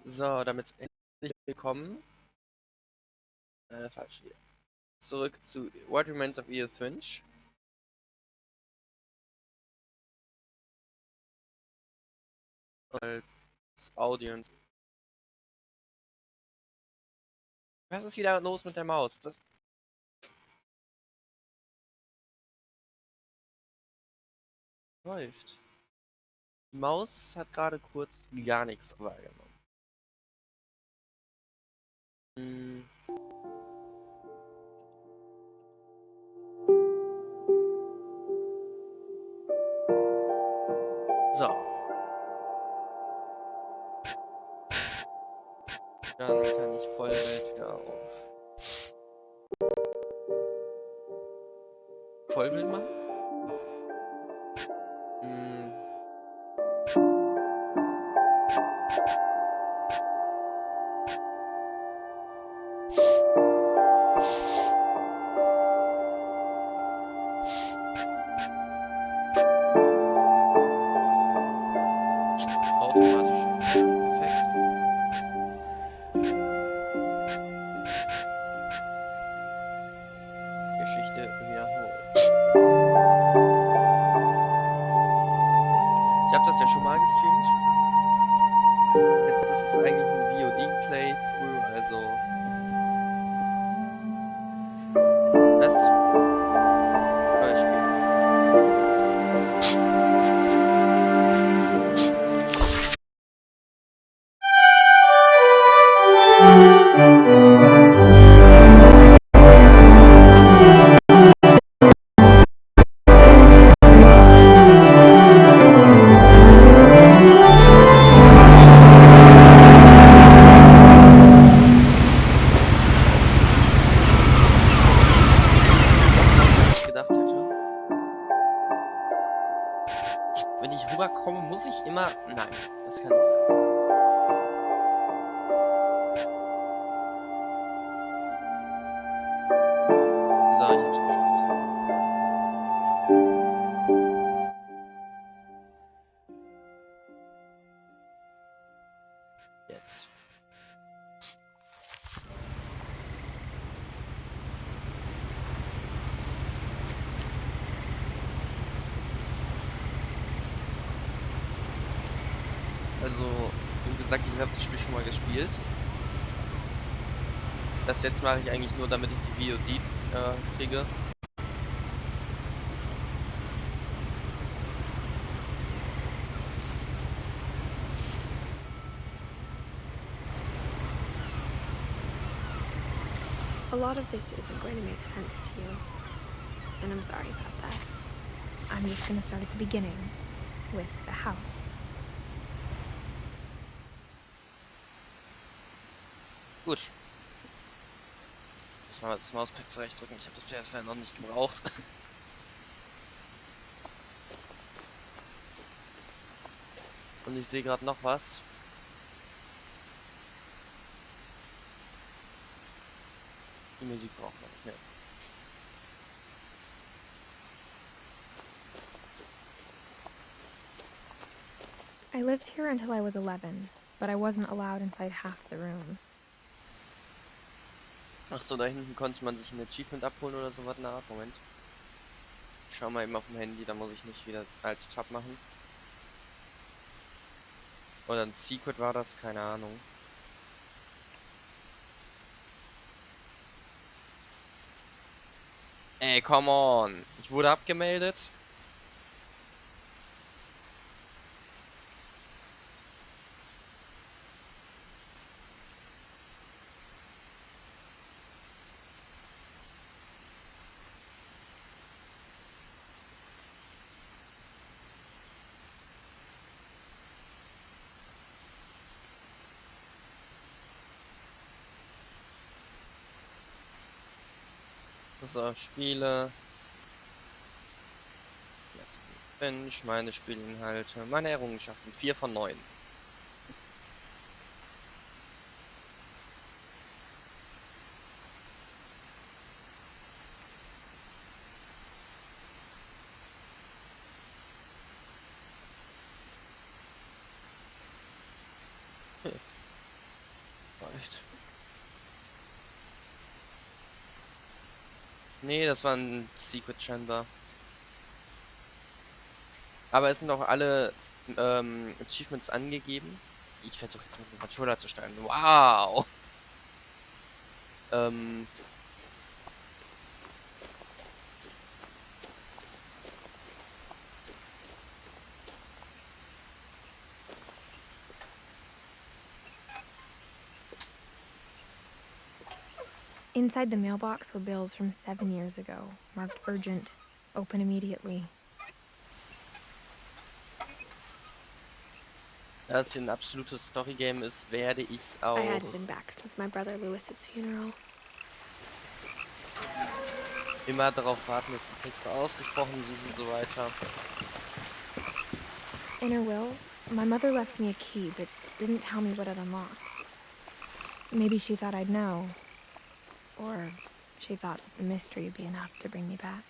So, damit herzlich willkommen. Falsch hier. Zurück zu What Remains of Edith Finch. Als Audio. Was ist wieder los mit der Maus? Das läuft. Die Maus hat gerade kurz gar nichts wahrgenommen. So. Dann kann ich Vollbild wieder auf Vollbild machen. Automatisch. Perfekt. Geschichte wiederholt. Ich habe das ja schon mal gestreamt. Jetzt das ist eigentlich ein VOD-Playthrough, also das neues Spiel. Wenn ich rüberkomme, muss ich immer... Nein, das kann nicht sein. So, ich hab's geschafft. Jetzt. Also, wie gesagt, ich habe das Spiel schon mal gespielt. Das jetzt mache ich eigentlich nur, damit ich die VOD kriege. A lot of this isn't going to make sense to you, and I'm sorry about that. I'm just going to start at the beginning, with the house. Gut. Muss mal das Mauspad zurechtdrücken. Ich habe das bisher noch nicht gebraucht. Und ich sehe gerade noch was. Die Musik braucht man nicht mehr. I lived here until I was 11, but I wasn't allowed inside half the rooms. Ach so, da hinten konnte man sich ein Achievement abholen oder so was in der Art. Moment. Ich schau mal eben auf dem Handy, da muss ich nicht wieder als Tab machen. Oder ein Secret war das, keine Ahnung. Ey, come on. Ich wurde abgemeldet. So, Spiele. Jetzt Finch, meine Spielinhalte, meine Errungenschaften. 4 von 9. Echt? Nee, das war ein Secret scheinbar. Aber es sind auch alle Achievements angegeben. Ich versuche jetzt mit dem Controller zu steuern. Wow! Ähm, Inside the mailbox were bills from 7 years ago, marked urgent, open immediately. Da es hier ein absolutes Story-Game ist, werde ich auch I hadn't been back since my brother Lewis's funeral. immer darauf warten, dass die Texte ausgesprochen sind und so weiter. In her will, my mother left me a key, but didn't tell me what it unlocked. Maybe she thought I'd know. Or she thought that the mystery would be enough to bring me back.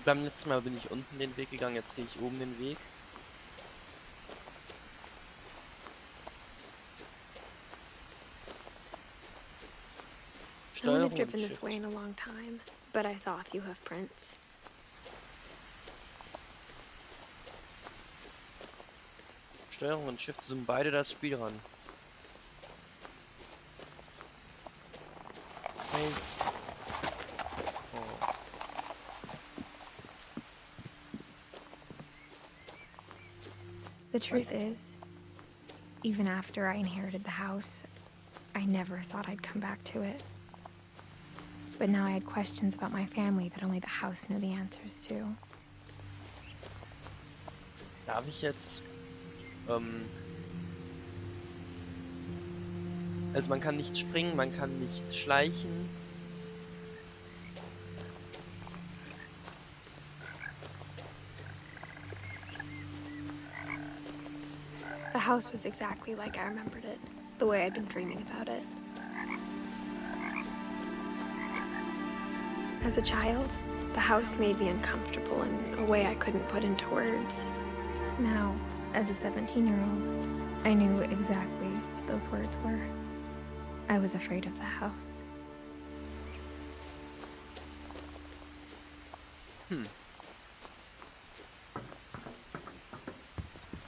Beim letzten Mal bin ich unten den Weg gegangen, jetzt gehe ich oben den Weg. I wouldn't have Steuerung und driven this Shift. way in a long time, but I saw a few hoof prints. Steuerung und Shift zoomen beide das Spiel ran. Hey. Oh. The truth is, even after I inherited the house, I never thought I'd come back to it. But now I had questions about my family that only the house knew the answers to. Darf ich jetzt... Also man kann nicht springen, man kann nicht schleichen. The house was exactly like I remembered it, the way I'd been dreaming about it. As a child, the house made me uncomfortable in a way I couldn't put into words. Now, as a 17-year-old, I knew exactly what those words were. I was afraid of the house.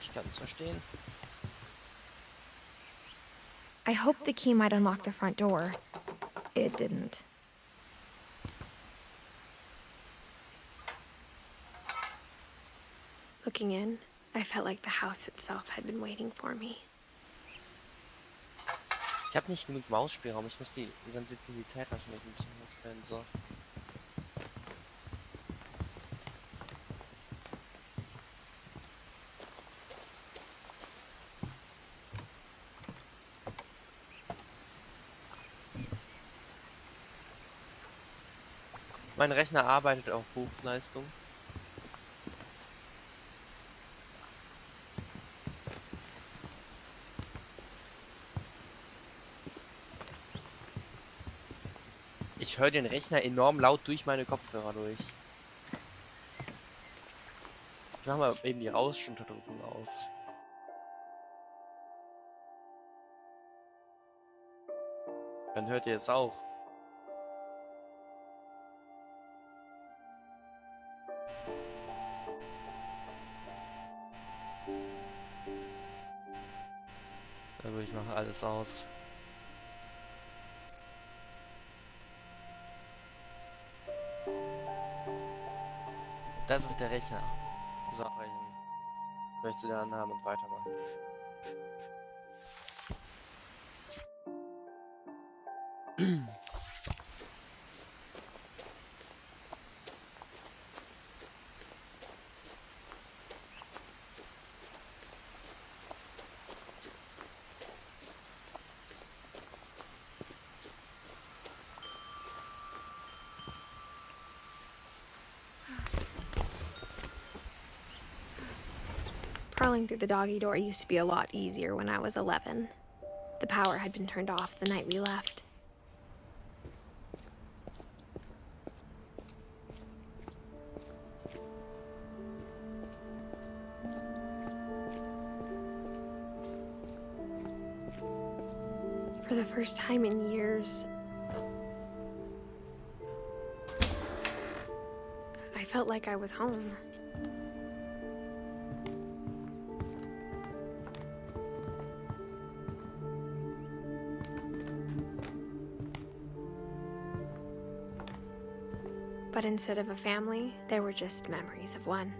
Ich kann es verstehen. I hoped the key might unlock the front door. It didn't. Looking in, I felt like the house itself had been waiting for me. Ich habe nicht genug Mausspielraum, ich muss die Sensitivität wahrscheinlich ein bisschen hochstellen. So. Mein Rechner arbeitet auf Hochleistung. Ich höre den Rechner enorm laut durch meine Kopfhörer durch. Ich mache mal eben die Rauschunterdrückung aus. Dann hört ihr jetzt auch. Also ich mache alles aus. Das ist der Rechner. So, abbrechen. Ich möchte den anhaben und weitermachen. Crawling through the doggy door used to be a lot easier when I was 11. The power had been turned off the night we left. For the first time in years, I felt like I was home. But instead of a family, there were just memories of one.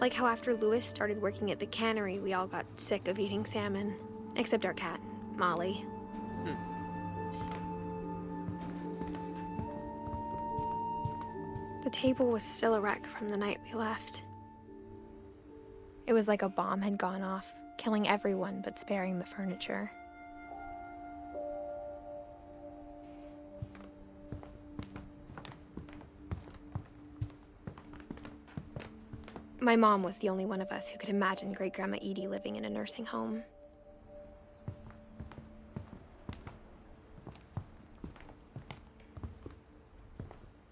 Like how after Lewis started working at the cannery, we all got sick of eating salmon. Except our cat, Molly. The table was still a wreck from the night we left. It was like a bomb had gone off, killing everyone but sparing the furniture. My mom was the only one of us who could imagine Great-Grandma Edie living in a nursing home.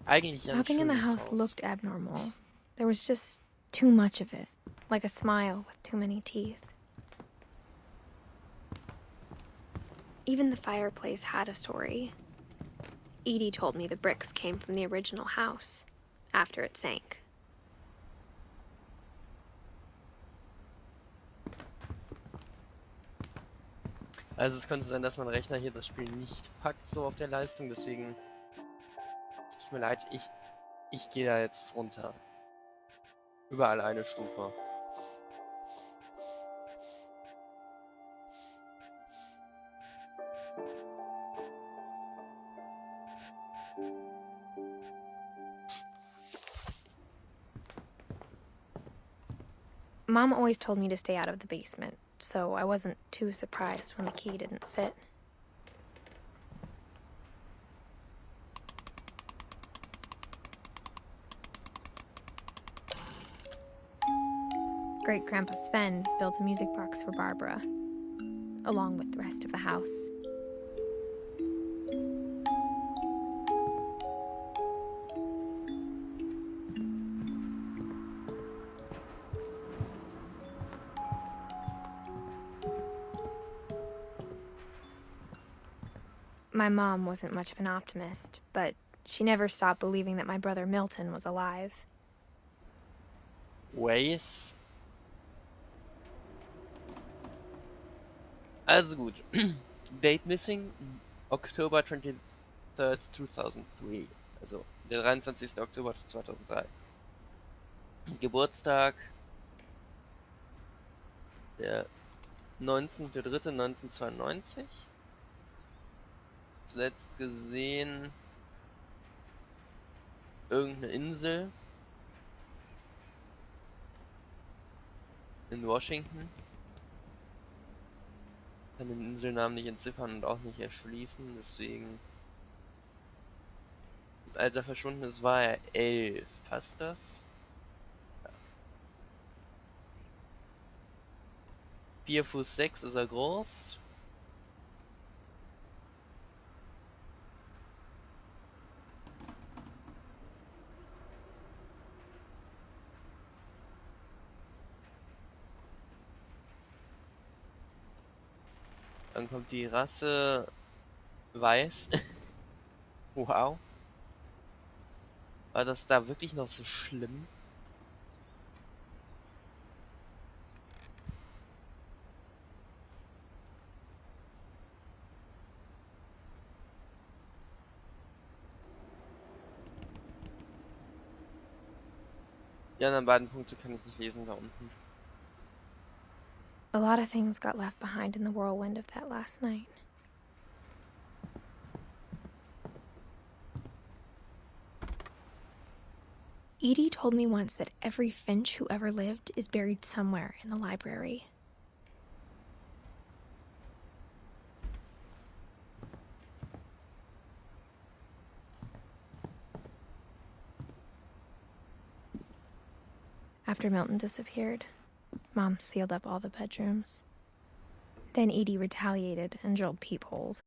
Eigentlich ein Nothing in the schönes house Haus. looked abnormal. There was just too much of it, like a smile with too many teeth. Even the fireplace had a story. Edie told me the bricks came from the original house, after it sank. Also es könnte sein, dass mein Rechner hier das Spiel nicht packt, so auf der Leistung, deswegen tut mir leid, ich gehe da jetzt runter. Überall eine Stufe. Mom always told me to stay out of the basement, so I wasn't too surprised when the key didn't fit. Great-Grandpa Sven built a music box for Barbara, along with the rest of the house. My mom wasn't much of an optimist, but she never stopped believing that my brother Milton was alive. Ways. Also gut. Date missing, October 23rd, 2003. Also der 23. Oktober 2003. Geburtstag der 19.03.1992. Zuletzt gesehen irgendeine Insel in Washington. Ich kann den Inselnamen nicht entziffern und auch nicht erschließen, deswegen. Als er verschwunden ist, war er 11. Passt das? Ja. 4 Fuß 6 ist er groß. Dann kommt die Rasse weiß. Wow. War das da wirklich noch so schlimm? Die anderen beiden Punkte kann ich nicht lesen da unten. A lot of things got left behind in the whirlwind of that last night. Edie told me once that every Finch who ever lived is buried somewhere in the library. After Milton disappeared, Mom sealed up all the bedrooms. Then Edie retaliated and drilled peepholes.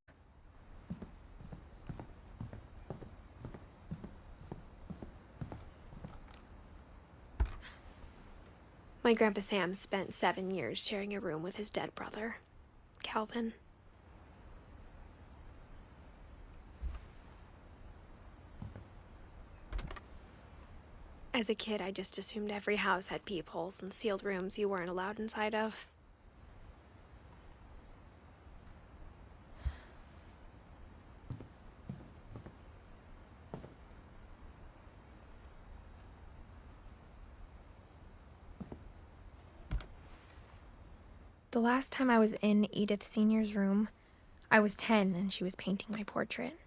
My Grandpa Sam spent 7 years sharing a room with his dead brother, Calvin. As a kid, I just assumed every house had peepholes and sealed rooms you weren't allowed inside of. The last time I was in Edith Sr.'s room, I was 10 and she was painting my portrait.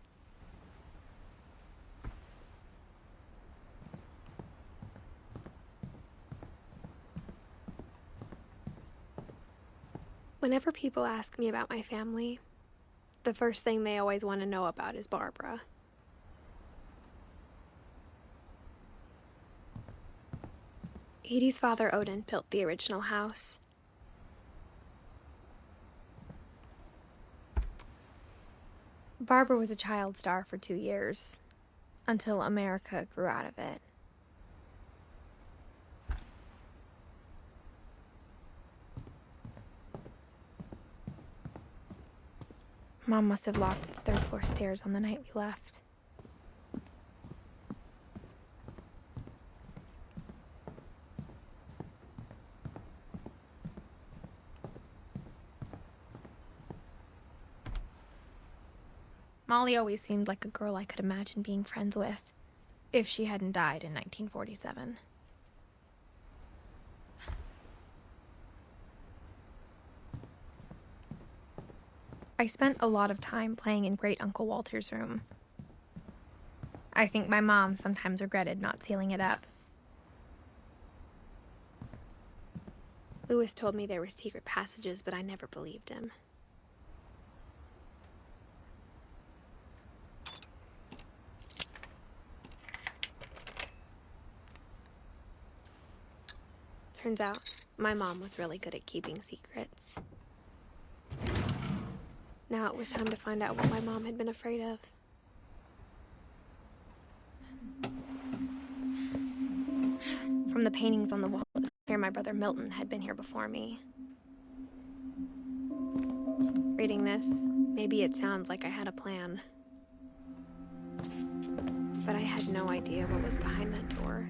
Whenever people ask me about my family, the first thing they always want to know about is Barbara. Edie's father, Odin, built the original house. Barbara was a child star for 2 years, until America grew out of it. Mom must have locked the third floor stairs on the night we left. Molly always seemed like a girl I could imagine being friends with, if she hadn't died in 1947. I spent a lot of time playing in Great Uncle Walter's room. I think my mom sometimes regretted not sealing it up. Lewis told me there were secret passages, but I never believed him. Turns out, my mom was really good at keeping secrets. Now it was time to find out what my mom had been afraid of. From the paintings on the wall, it was clear my brother Milton had been here before me. Reading this, maybe it sounds like I had a plan. But I had no idea what was behind that door.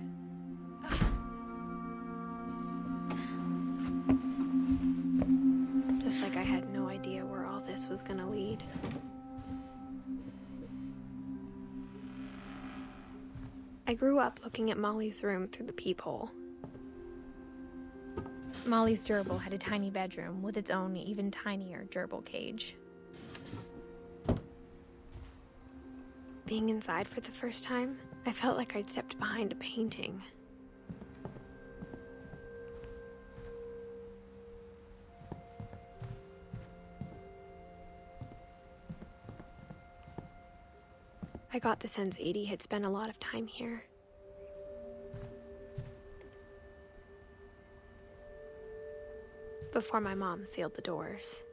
Just like I had no idea where all this was gonna lead. I grew up looking at Molly's room through the peephole. Molly's gerbil had a tiny bedroom with its own even tinier gerbil cage. Being inside for the first time, I felt like I'd stepped behind a painting. I got the sense Edie had spent a lot of time here. Before my mom sealed the doors.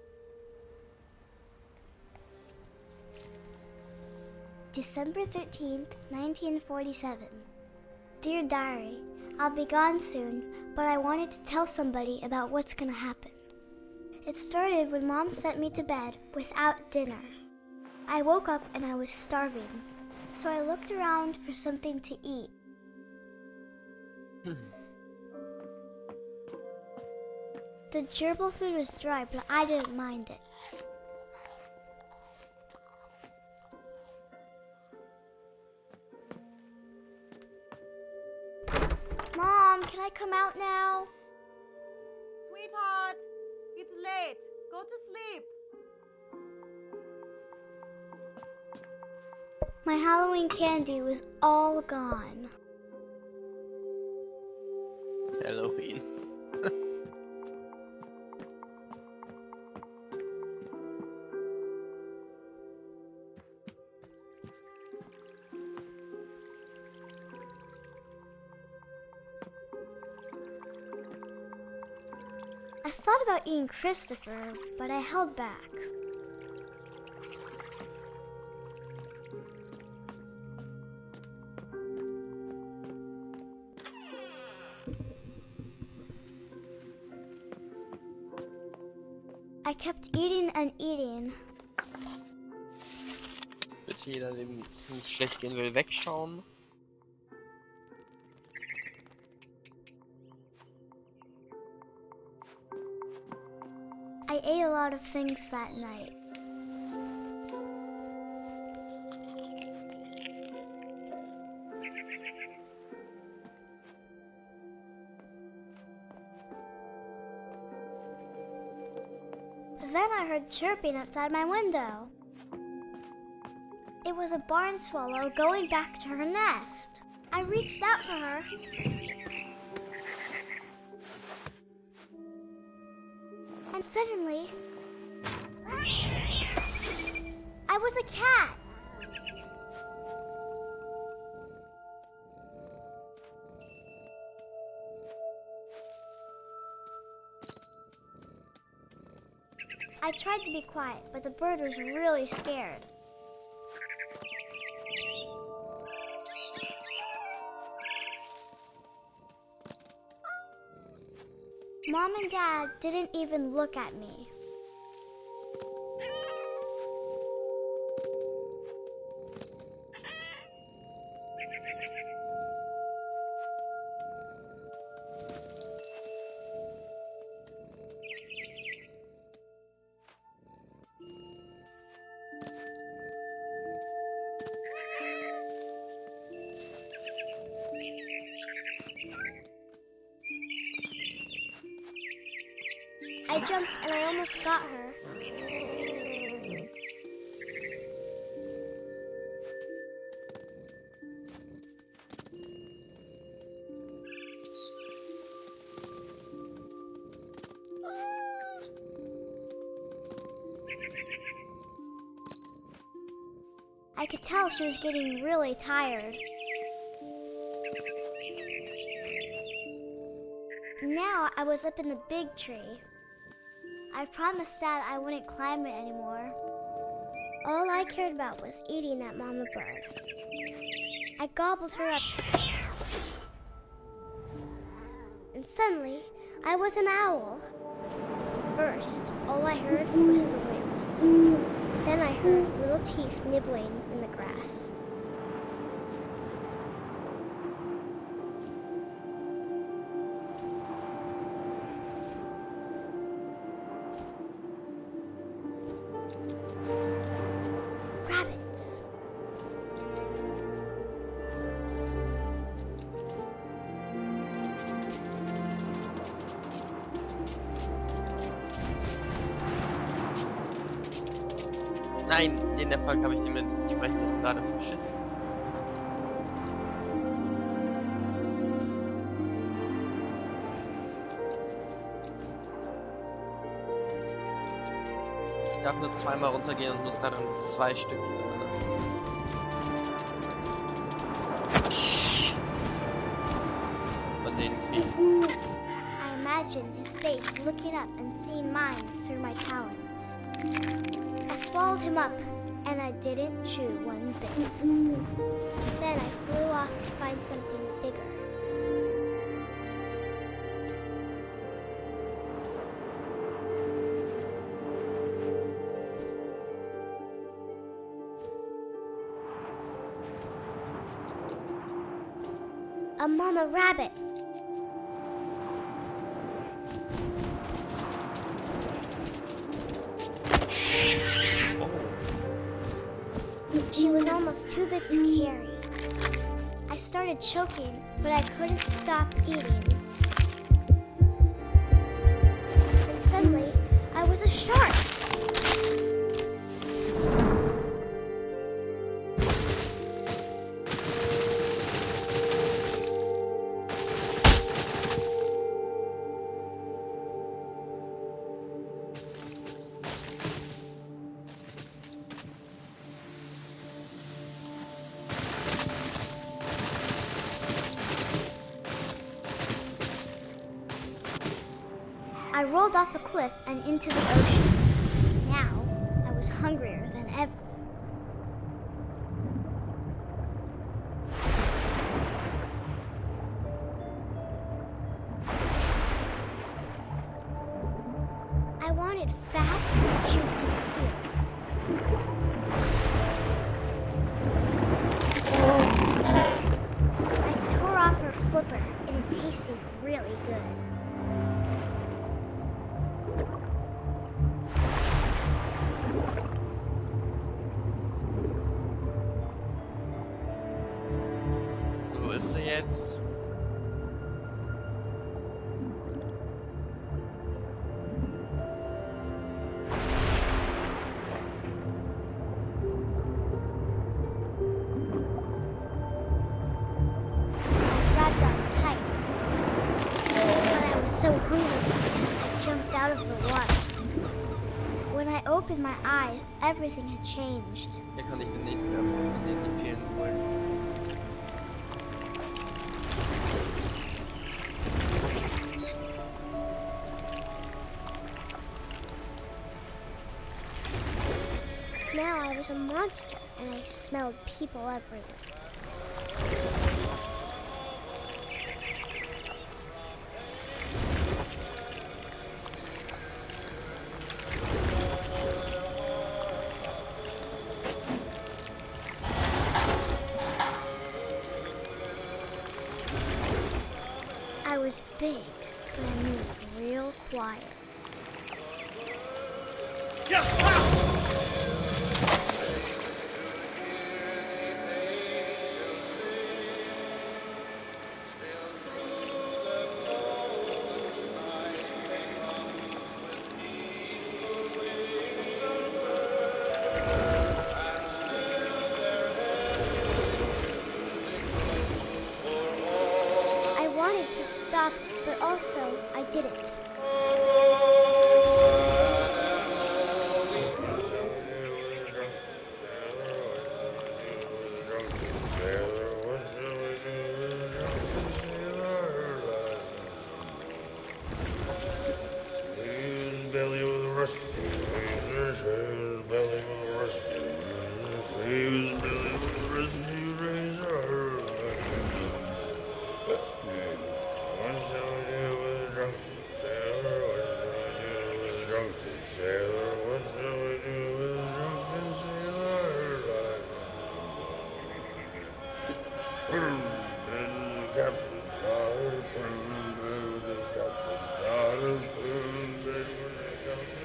December 13th, 1947. Dear Diary, I'll be gone soon, but I wanted to tell somebody about what's gonna happen. It started when Mom sent me to bed without dinner. I woke up and I was starving, so I looked around for something to eat. The gerbil food was dry, but I didn't mind it. Mom, can I come out now? Sweetheart, it's late. Go to sleep. My Halloween candy was all gone. Halloween. I thought about eating Christopher, but I held back. I kept eating and eating. Bitte jeder, dem es nicht schlecht gehen will, wegschauen. I ate a lot of things that night. Then I heard chirping outside my window. It was a barn swallow going back to her nest. I reached out for her. And suddenly, I was a cat. I tried to be quiet, but the bird was really scared. Mom and Dad didn't even look at me. I jumped and I almost got her. I could tell she was getting really tired. Now I was up in the big tree. I promised Dad I wouldn't climb it anymore. All I cared about was eating that mama bird. I gobbled her up. And suddenly, I was an owl. First, all I heard was the wind. Then I heard little teeth nibbling in the grass. Rabbits. Nein, den Erfolg habe ich dementsprechend jetzt gerade verschissen. Ich darf nur zweimal runtergehen und muss da dann 2 Stück von denen kriegen. I imagined his face looking up and seeing mine through my talons. I swallowed him up, and I didn't chew one bit. Then I flew off to find something bigger. A mama rabbit. She was almost too big to carry. I started choking, but I couldn't stop eating. And suddenly, I was a shark. I rolled off a cliff and into the ocean. Now, I was hungrier than ever. I wanted fat, seals. I tore off her flipper, and it tasted really good. Wo ist sie jetzt? Grabbed on tight. But I was so hungry, I jumped out of the water. When I opened my eyes, everything had changed. Hier kann ich den nächsten Erfolg von denen, die fehlen, holen. Now I was a monster, and I smelled people everywhere. I was big, but I moved real quiet. I wanted to stop, but also I didn't.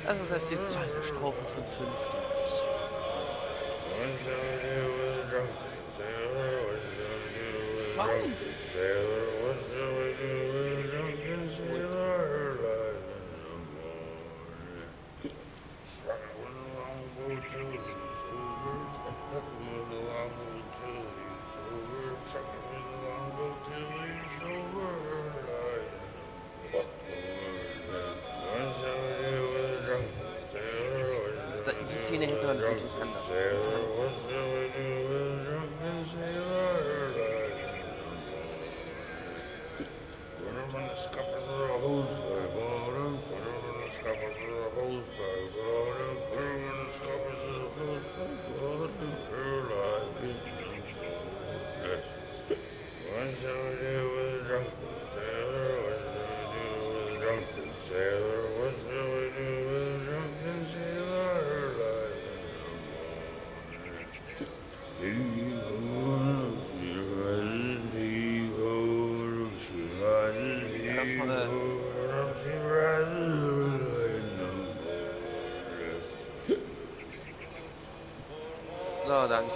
Das ist erst die zweite Strophe von 5 durch. Warum? Die Szene hätte man wirklich anders machen können. So, danke.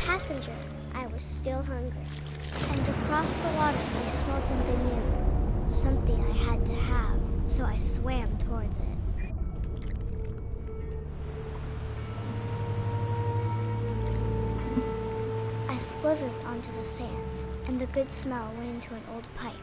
Passenger, I was still hungry. And across the water, I smelled something new. Something I had to have, so I swam towards it. I slithered onto the sand, and the good smell went into an old pipe.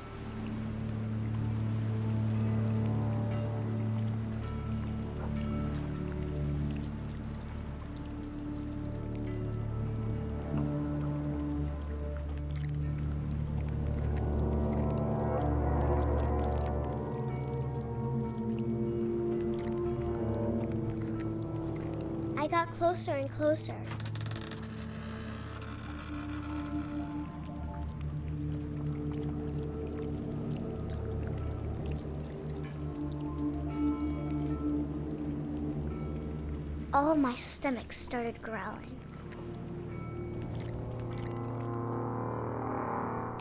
got closer and closer. All of my stomach started growling.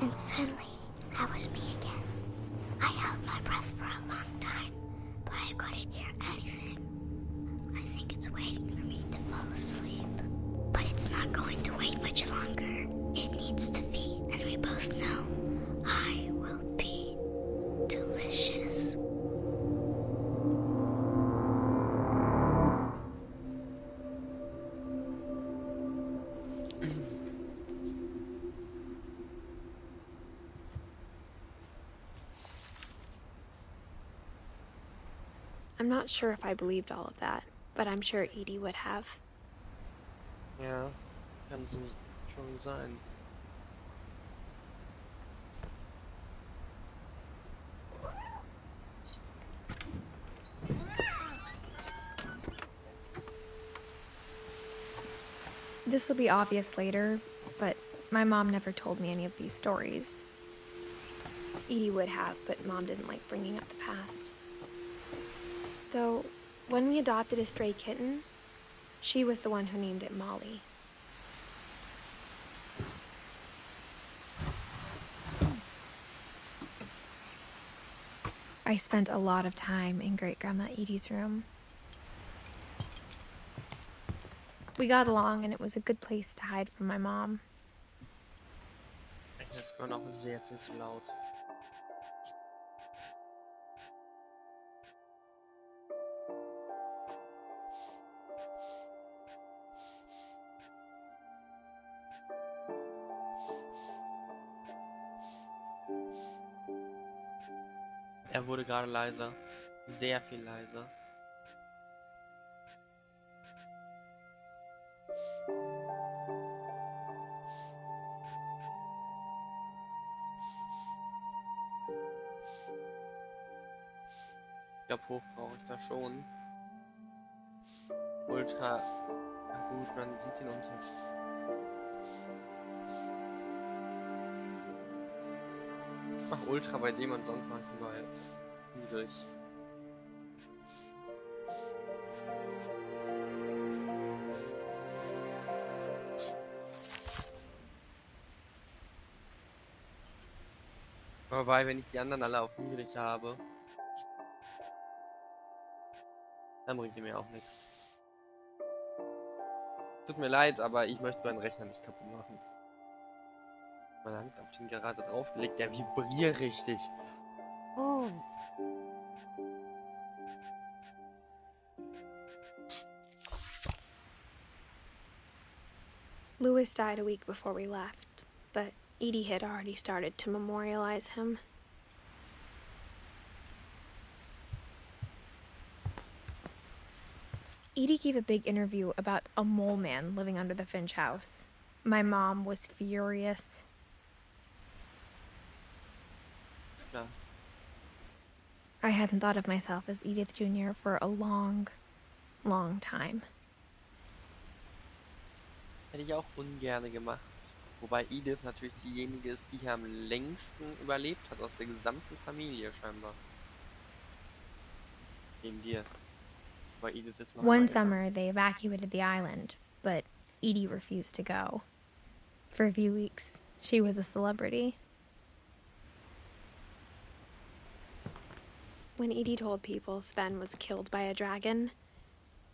And suddenly, I was me again. I held my breath for a long time, but I couldn't hear anything. I think it's waiting for me to fall asleep. But it's not going to wait much longer. It needs to be, and we both know I will be delicious. I'm not sure if I believed all of that, but I'm sure Edie would have. Ja, kann sie schon sein. This will be obvious later, but my mom never told me any of these stories. Edie would have, but Mom didn't like bringing up the past. Though, when we adopted a stray kitten, she was the one who named it Molly. I spent a lot of time in Great-Grandma Edie's room. We got along, and it was a good place to hide from my mom. Das war noch sehr viel zu laut. Er wurde gerade leiser. Sehr viel leiser. Ich glaube, hoch brauche ich da schon. Ultra. Na gut, man sieht den Unterschied. Ich mach Ultra bei dem und sonst mach ich überall niedrig. Wobei, wenn ich die anderen alle auf niedrig habe, dann bringt die mir auch nichts. Tut mir leid, aber ich möchte meinen Rechner nicht kaputt machen. Meine Hand auf den gerade draufgelegt, der vibriert richtig. Oh. Louis died a week before we left, but Edie had already started to memorialize him. Edie gave a big interview about a mole man living under the Finch house. My mom was furious. Ist klar. I hadn't thought of myself as Edith Jr. for a long, long time. Hätte ich auch ungerne gemacht. Wobei Edith natürlich diejenige ist, die hier am längsten überlebt hat aus der gesamten Familie scheinbar. Neben dir. Weil Edith jetzt noch One einmal älter. summer, they evacuated the island, but Edie refused to go. For a few weeks, she was a celebrity. When Edie told people Sven was killed by a dragon,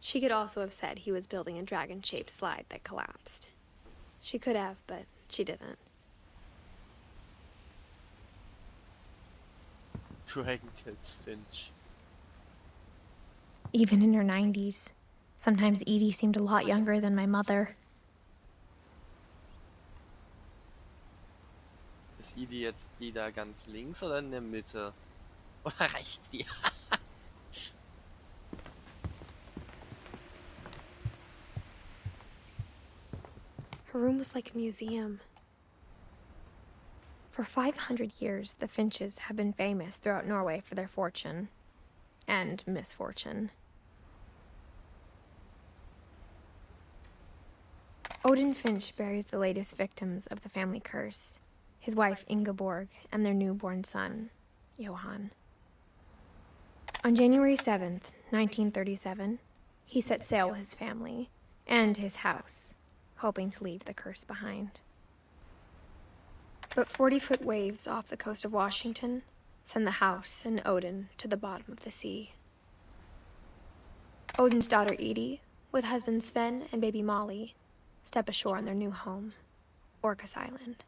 she could also have said he was building a dragon-shaped slide that collapsed. She could have, but she didn't. Dragon kills Finch. Even in her 90s, sometimes Edie seemed a lot younger than my mother. Ist Edie jetzt die da ganz links oder in der Mitte? Oder rechts die? Her room was like a museum. For 500 years, the Finches have been famous throughout Norway for their fortune and misfortune. Odin Finch buries the latest victims of the family curse, his wife Ingeborg and their newborn son, Johann. On January 7th, 1937, he set sail with his family and his house, hoping to leave the curse behind. But 40-foot waves off the coast of Washington send the house and Odin to the bottom of the sea. Odin's daughter Edith, with husband Sven and baby Molly, step ashore on their new home, Orcas Island.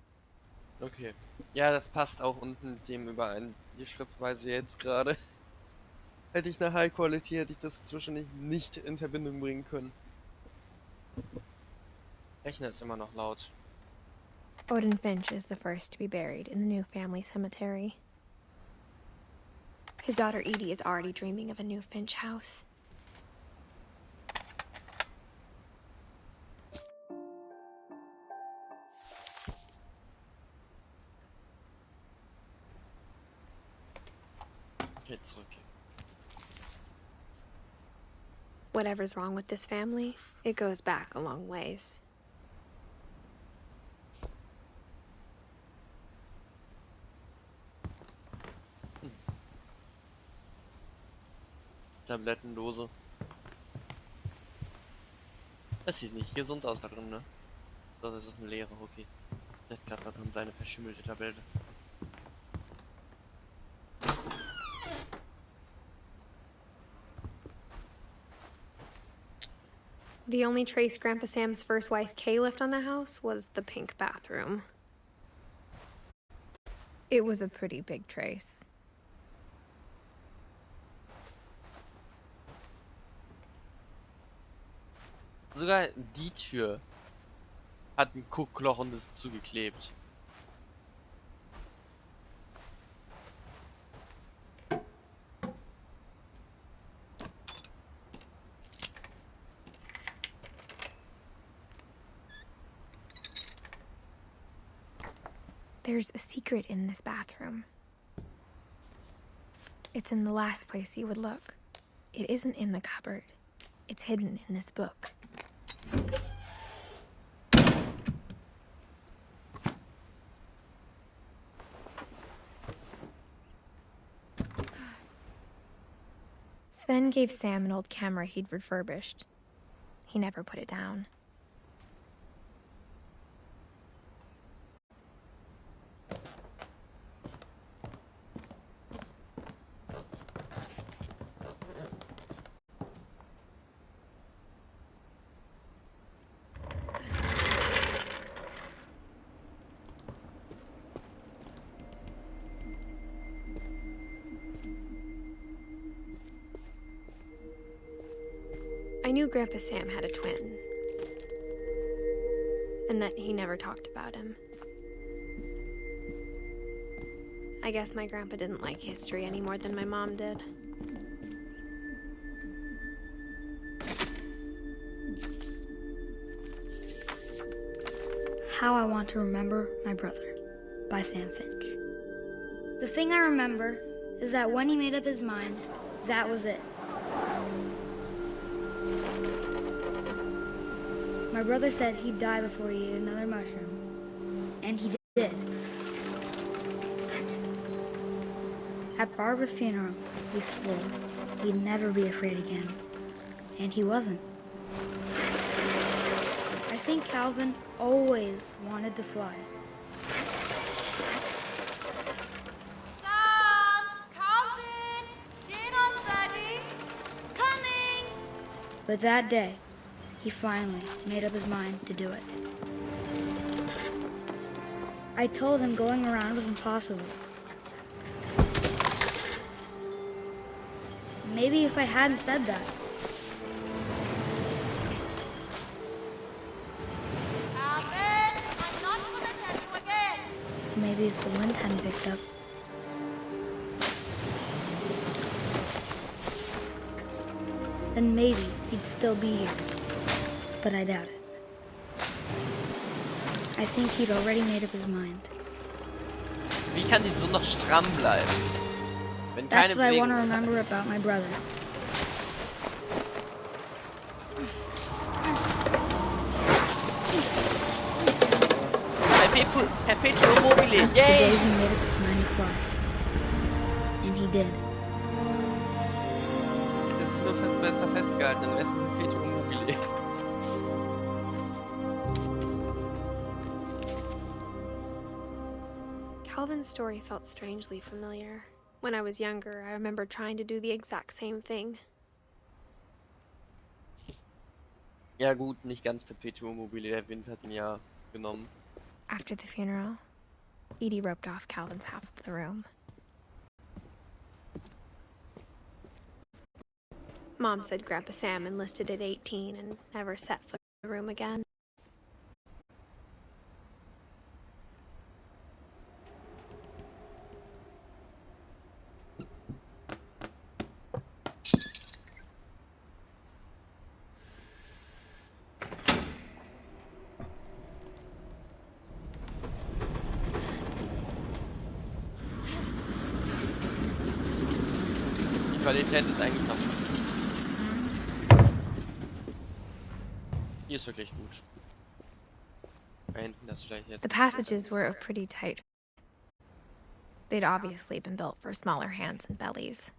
Okay. Ja, das passt auch unten mit dem überein. Die Schriftweise jetzt gerade. Hätte ich eine High Quality, hätte ich das zwischendurch nicht in Verbindung bringen können. Rechner ist immer noch laut. Odin Finch is the first to be buried in the new family cemetery. His daughter Edie is already dreaming of a new Finch house. Okay, zurück. Whatever's wrong with this family, it goes back a long ways. Tablettendose. Das sieht nicht gesund aus da drin, ne? Doch, das ist eine leere, okay. Der hat gerade da drin seine verschimmelte Tablette. The only trace Grandpa Sam's first wife Kay left on the house was the pink bathroom. It was a pretty big trace. Sogar die Tür hat ein Guckloch und ist zugeklebt. There's a secret in this bathroom. It's in the last place you would look. It isn't in the cupboard. It's hidden in this book. Sven gave Sam an old camera he'd refurbished. He never put it down. I knew Grandpa Sam had a twin, and that he never talked about him. I guess my grandpa didn't like history any more than my mom did. How I Want to Remember My Brother by Sam Finch. The thing I remember is that when he made up his mind, that was it. My brother said he'd die before he ate another mushroom, and he did. At Barbara's funeral, he swore he'd never be afraid again, and he wasn't. I think Calvin always wanted to fly. Sam! Calvin! Dinner's ready! Coming! But that day, he finally made up his mind to do it. I told him going around was impossible. Maybe if I hadn't said that. Calvin! I'm not gonna tell you again! Maybe if the wind hadn't picked up. Then maybe he'd still be here. But I doubt it. I think he'd already made up his mind. Wie kann die so noch stramm bleiben? Wenn That's keine what I Bewegung want to remember ist. about my brother. Perpetuum mobile. That's the day Yay! he made up his mind to fly. And he did. Das Pilot hat besser festgehalten, dann wär's mit Perpetuum mobile. Calvin's story felt strangely familiar. When I was younger, I remember trying to do the exact same thing. Ja gut, nicht ganz Perpetuum mobile, der Wind hat ihn ja genommen. After the funeral, Edie roped off Calvin's half of the room. Mom said Grandpa Sam enlisted at 18 and never set foot in the room again. Die Qualität ist eigentlich noch gut. Hier ist wirklich gut. Da hinten das vielleicht jetzt. The passages were of pretty tight. They'd obviously been built for smaller hands and bellies.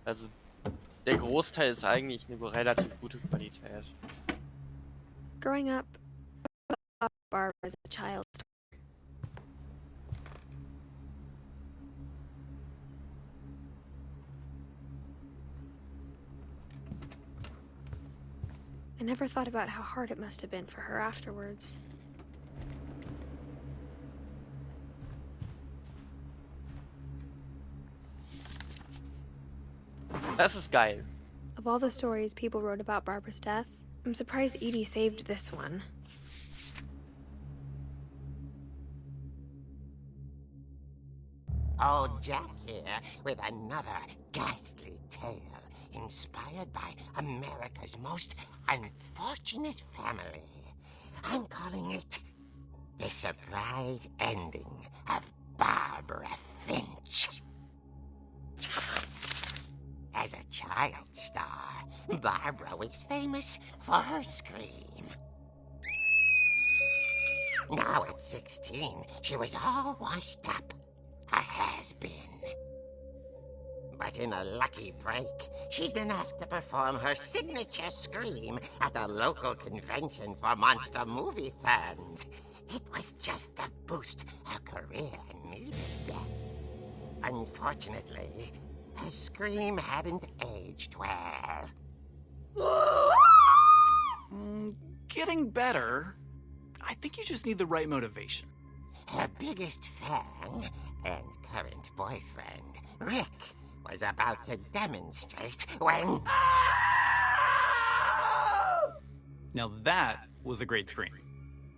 Also der Großteil ist eigentlich eine relativ gute Qualität. Growing up, I thought Barbara as a child. I never thought about how hard it must have been for her afterwards. Das ist geil. Of all the stories people wrote about Barbara's death, I'm surprised Edie saved this one. Old Jack here with another ghastly tale inspired by America's most unfortunate family. I'm calling it The Surprise Ending of Barbara Finch. As a child star, Barbara was famous for her scream. Now at 16, she was all washed up. A has-been. But in a lucky break, she'd been asked to perform her signature scream at a local convention for monster movie fans. It was just the boost her career needed. Unfortunately, her scream hadn't aged well. Getting better. I think you just need the right motivation. Her biggest fan and current boyfriend, Rick, was about to demonstrate when... Now that was a great scream.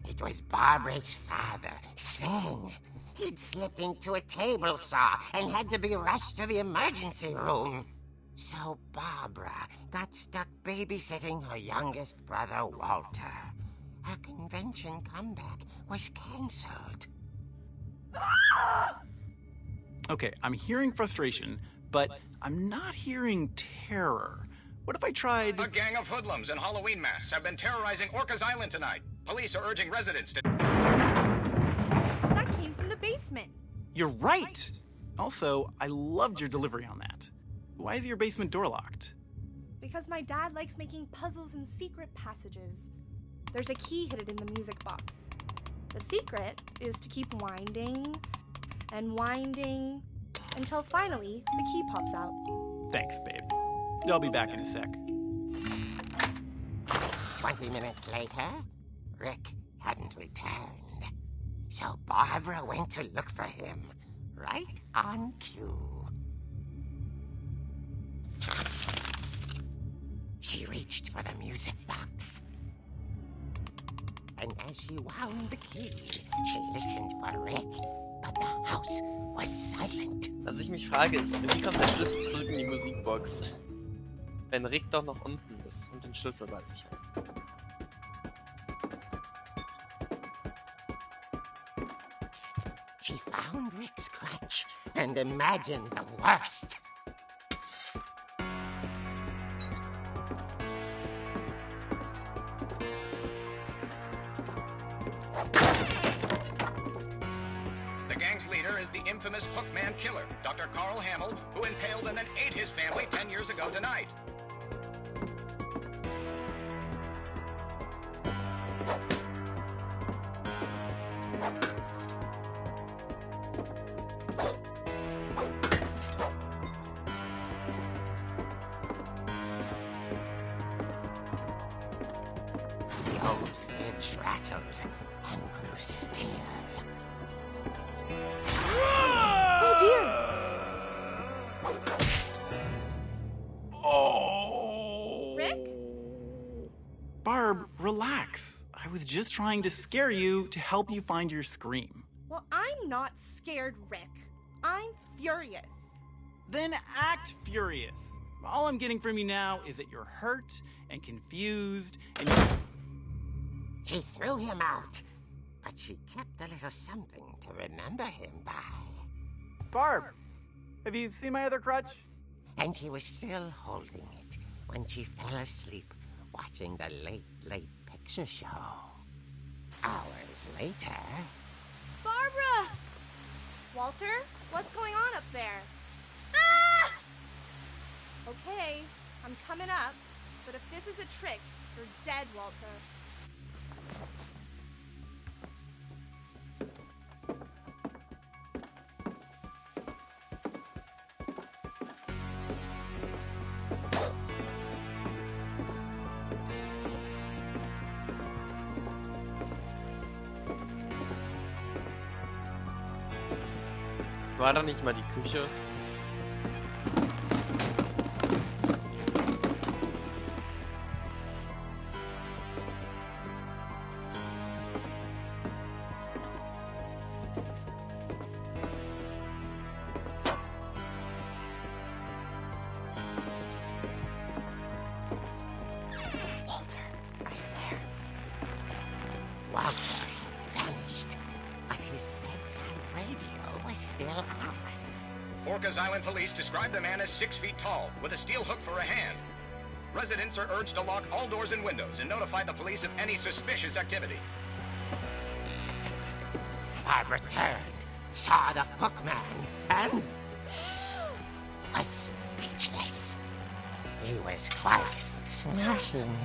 It was Barbara's father, Sven. He'd slipped into a table saw and had to be rushed to the emergency room. So Barbara got stuck babysitting her youngest brother, Walter. Her convention comeback was cancelled. Okay, I'm hearing frustration, but I'm not hearing terror. What if I tried... A gang of hoodlums in Halloween masks have been terrorizing Orcas Island tonight. Police are urging residents to... That came from the basement. You're right! Also, I loved your delivery on that. Why is your basement door locked? Because my dad likes making puzzles and secret passages. There's a key hidden in the music box. The secret is to keep winding and winding until finally the key pops out. Thanks, babe. I'll be back in a sec. 20 minutes later, Rick hadn't returned. So Barbara went to look for him, right on cue. She reached for the music box. And as she wound the key, she listened for Rick, but the house was silent. Was ich mich frage ist, wie kommt der Schlüssel zurück in die Musikbox? Wenn Rick doch noch unten ist und den Schlüssel bei sich hat. She found around Rick's crotch and imagine the worst. The gang's leader is the infamous Hookman killer, Dr. Carl Hamill, who impaled and then ate his family 10 years ago tonight. The old Finch rattled and grew still. Oh dear! Oh! Rick? Barb, relax. I was just trying to scare you to help you find your scream. Well, I'm not scared, Rick. I'm furious. Then act furious. All I'm getting from you now is that you're hurt and confused and She threw him out, but she kept a little something to remember him by. Barb, have you seen my other crutch? And she was still holding it when she fell asleep watching the late picture show. Hours later... Barbara! Walter, what's going on up there? Ah! Okay, I'm coming up, but if this is a trick, you're dead, Walter. War da nicht mal die Küche? Walter vanished, but his bedside radio was still on. Orcas Island police describe the man as 6 feet tall, with a steel hook for a hand. Residents are urged to lock all doors and windows and notify the police of any suspicious activity. I returned, saw the Hookman, and was speechless. He was quite smashing.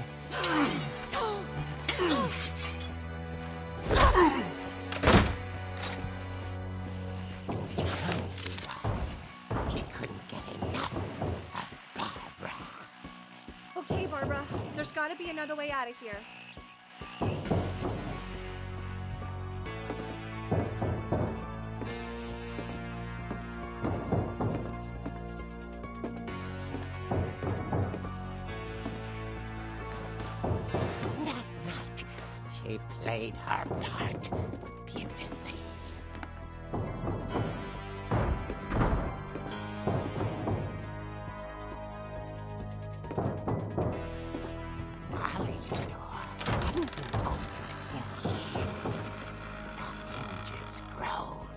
And he was. He couldn't get enough of Barbara. Okay, Barbara, there's gotta be another way out of here. That night, she played her part beautifully. Molly's door hadn't been opened in years. The hinges groaned.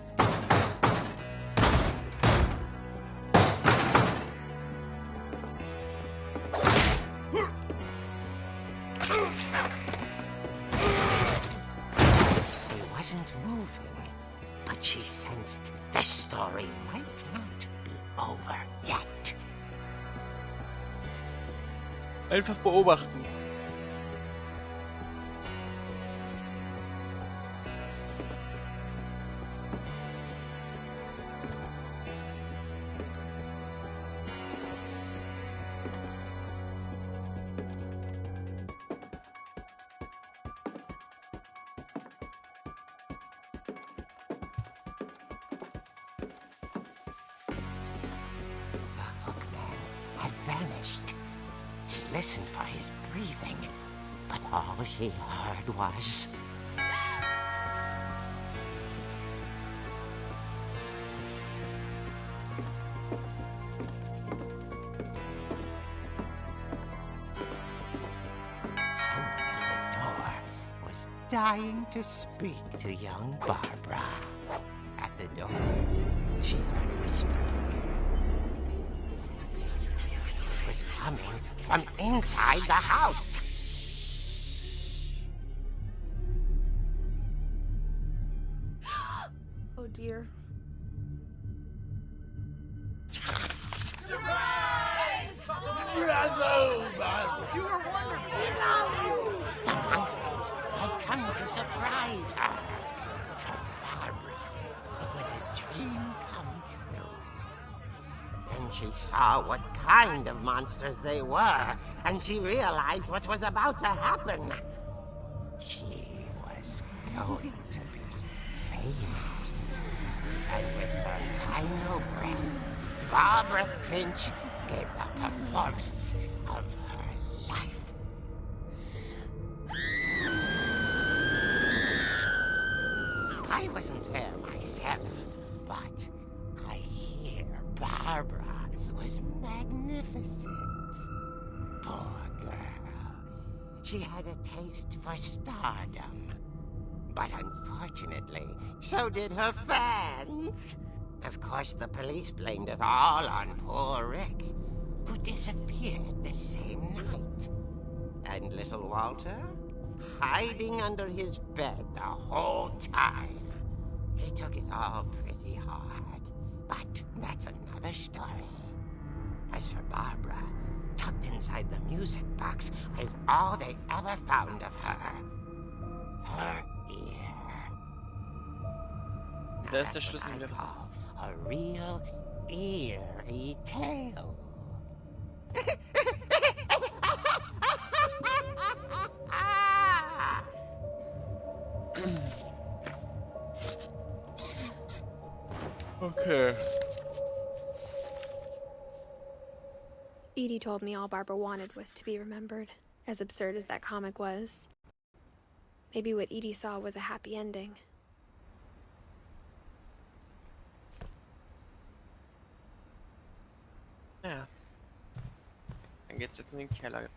He wasn't moving, but she sensed the story might not be over yet. Einfach beobachten. The Hookman had vanished. She listened for his breathing, but all she heard was... Someone at the door was dying to speak to young Barbara. At the door, she heard whispering. It was coming from inside the house. Oh dear. The monsters had come to surprise her. For Barbara, it was a dream come true. Then she saw what kind of monsters they were, and she realized what was about to happen. She was going to be famous. And with her final breath, Barbara Finch gave the performance of her life. I wasn't there myself, but I hear Barbara was magnificent. Poor girl. She had a taste for stardom. But unfortunately, so did her fans. Of course, the police blamed it all on poor Rick, who disappeared the same night. And little Walter? Hiding under his bed the whole time. He took it all pretty hard, but that's another story. As for Barbara, tucked inside the music box is all they ever found of her. Her ear. Now Da ist der that's Schlüssel what I wieder. call a real eerie tale. Okay. Edie told me all Barbara wanted was to be remembered, as absurd as that comic was. Maybe what Edie saw was a happy ending. Ja. Dann geht's jetzt in den Keller.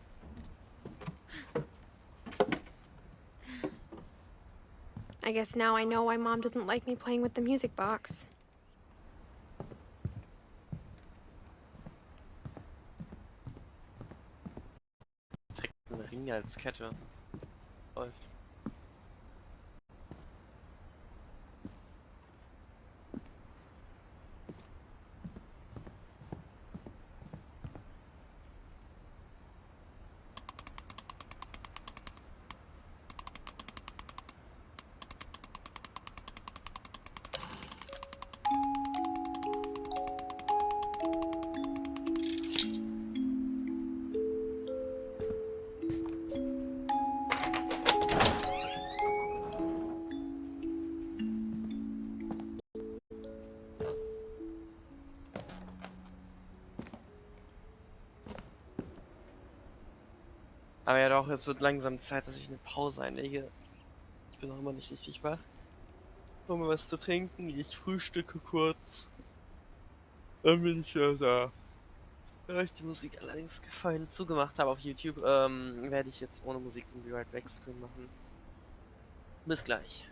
I guess now I know why Mom didn't like me playing with the music box. Trägt einen Ring als Kette. Läuft. Aber ja doch, es wird langsam Zeit, dass ich eine Pause einlege. Ich bin noch immer nicht richtig wach. Hol mir was zu trinken, ich frühstücke kurz. Dann bin ich ja da. Da ich die Musik allerdings gefallen zugemacht habe auf YouTube, werde ich jetzt ohne Musik den Be Right Back Screen machen. Bis gleich.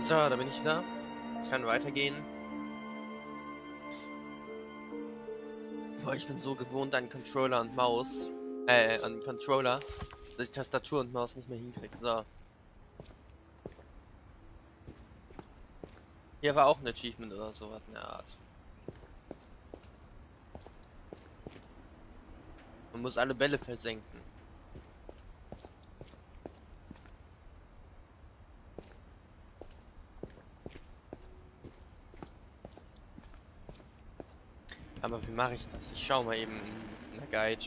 So, da bin ich wieder. Es kann weitergehen. Boah, ich bin so gewohnt an Controller und Maus. An Controller, dass ich Tastatur und Maus nicht mehr hinkriege. So. Hier war auch ein Achievement oder sowas in der Art. Man muss alle Bälle versenken. Aber wie mache ich das? Ich schau mal eben in der Guide.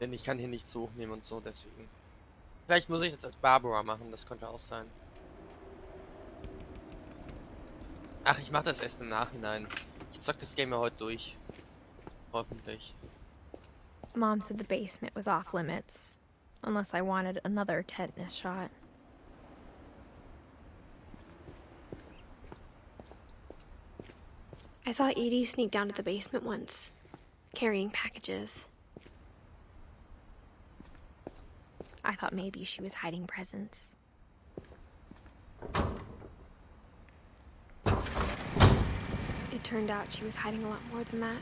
Denn ich kann hier nichts hochnehmen und so, deswegen. Vielleicht muss ich das als Barbara machen, das könnte auch sein. Ach, ich mache das erst im Nachhinein. Ich zock das Game ja heute durch. Hoffentlich. Mom said the basement was off limits, unless I wanted another tetanus shot. I saw Edie sneak down to the basement once, carrying packages. I thought maybe she was hiding presents. It turned out she was hiding a lot more than that.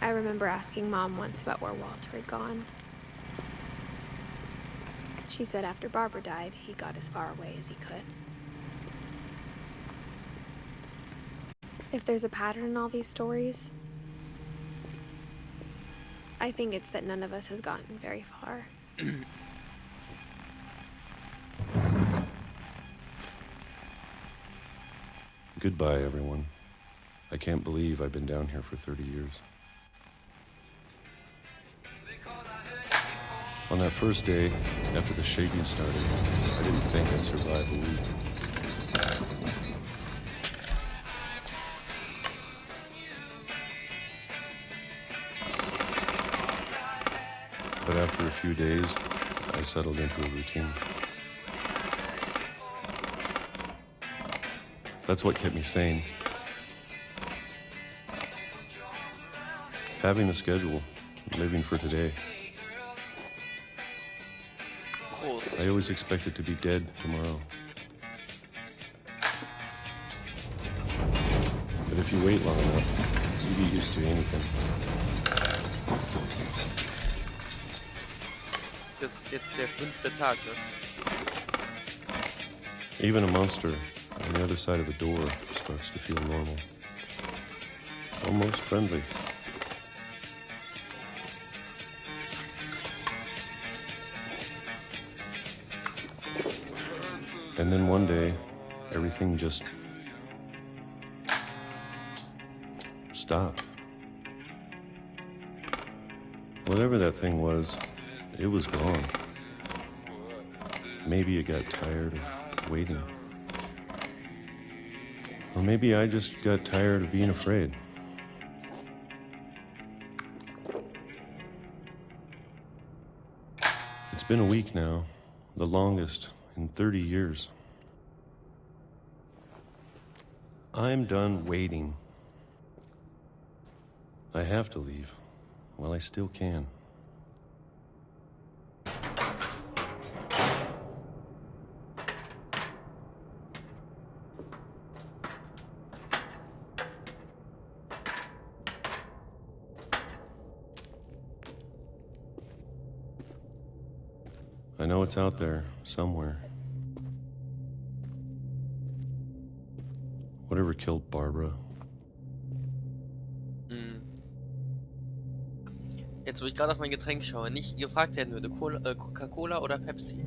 I remember asking Mom once about where Walter had gone. She said after Barbara died, he got as far away as he could. If there's a pattern in all these stories, I think it's that none of us has gotten very far. Goodbye, everyone. I can't believe I've been down here for 30 years. On that first day, after the shaking started, I didn't think I'd survive a week. But after a few days, I settled into a routine. That's what kept me sane. Having a schedule, living for today. I always expected to be dead tomorrow. But if you wait long enough, you get used to anything. Das ist jetzt der 5. Tag, ne? Even a monster on the other side of the door starts to feel normal. Almost friendly. And then one day, everything just stopped. Whatever that thing was, it was gone. Maybe it got tired of waiting. Or maybe I just got tired of being afraid. It's been a week now, the longest in 30 years. I'm done waiting. I have to leave while I still can. I know it's out there, somewhere. Whatever killed Barbara. Jetzt, wo ich gerade auf mein Getränk schaue, nicht gefragt werden würde, Coca-Cola oder Pepsi.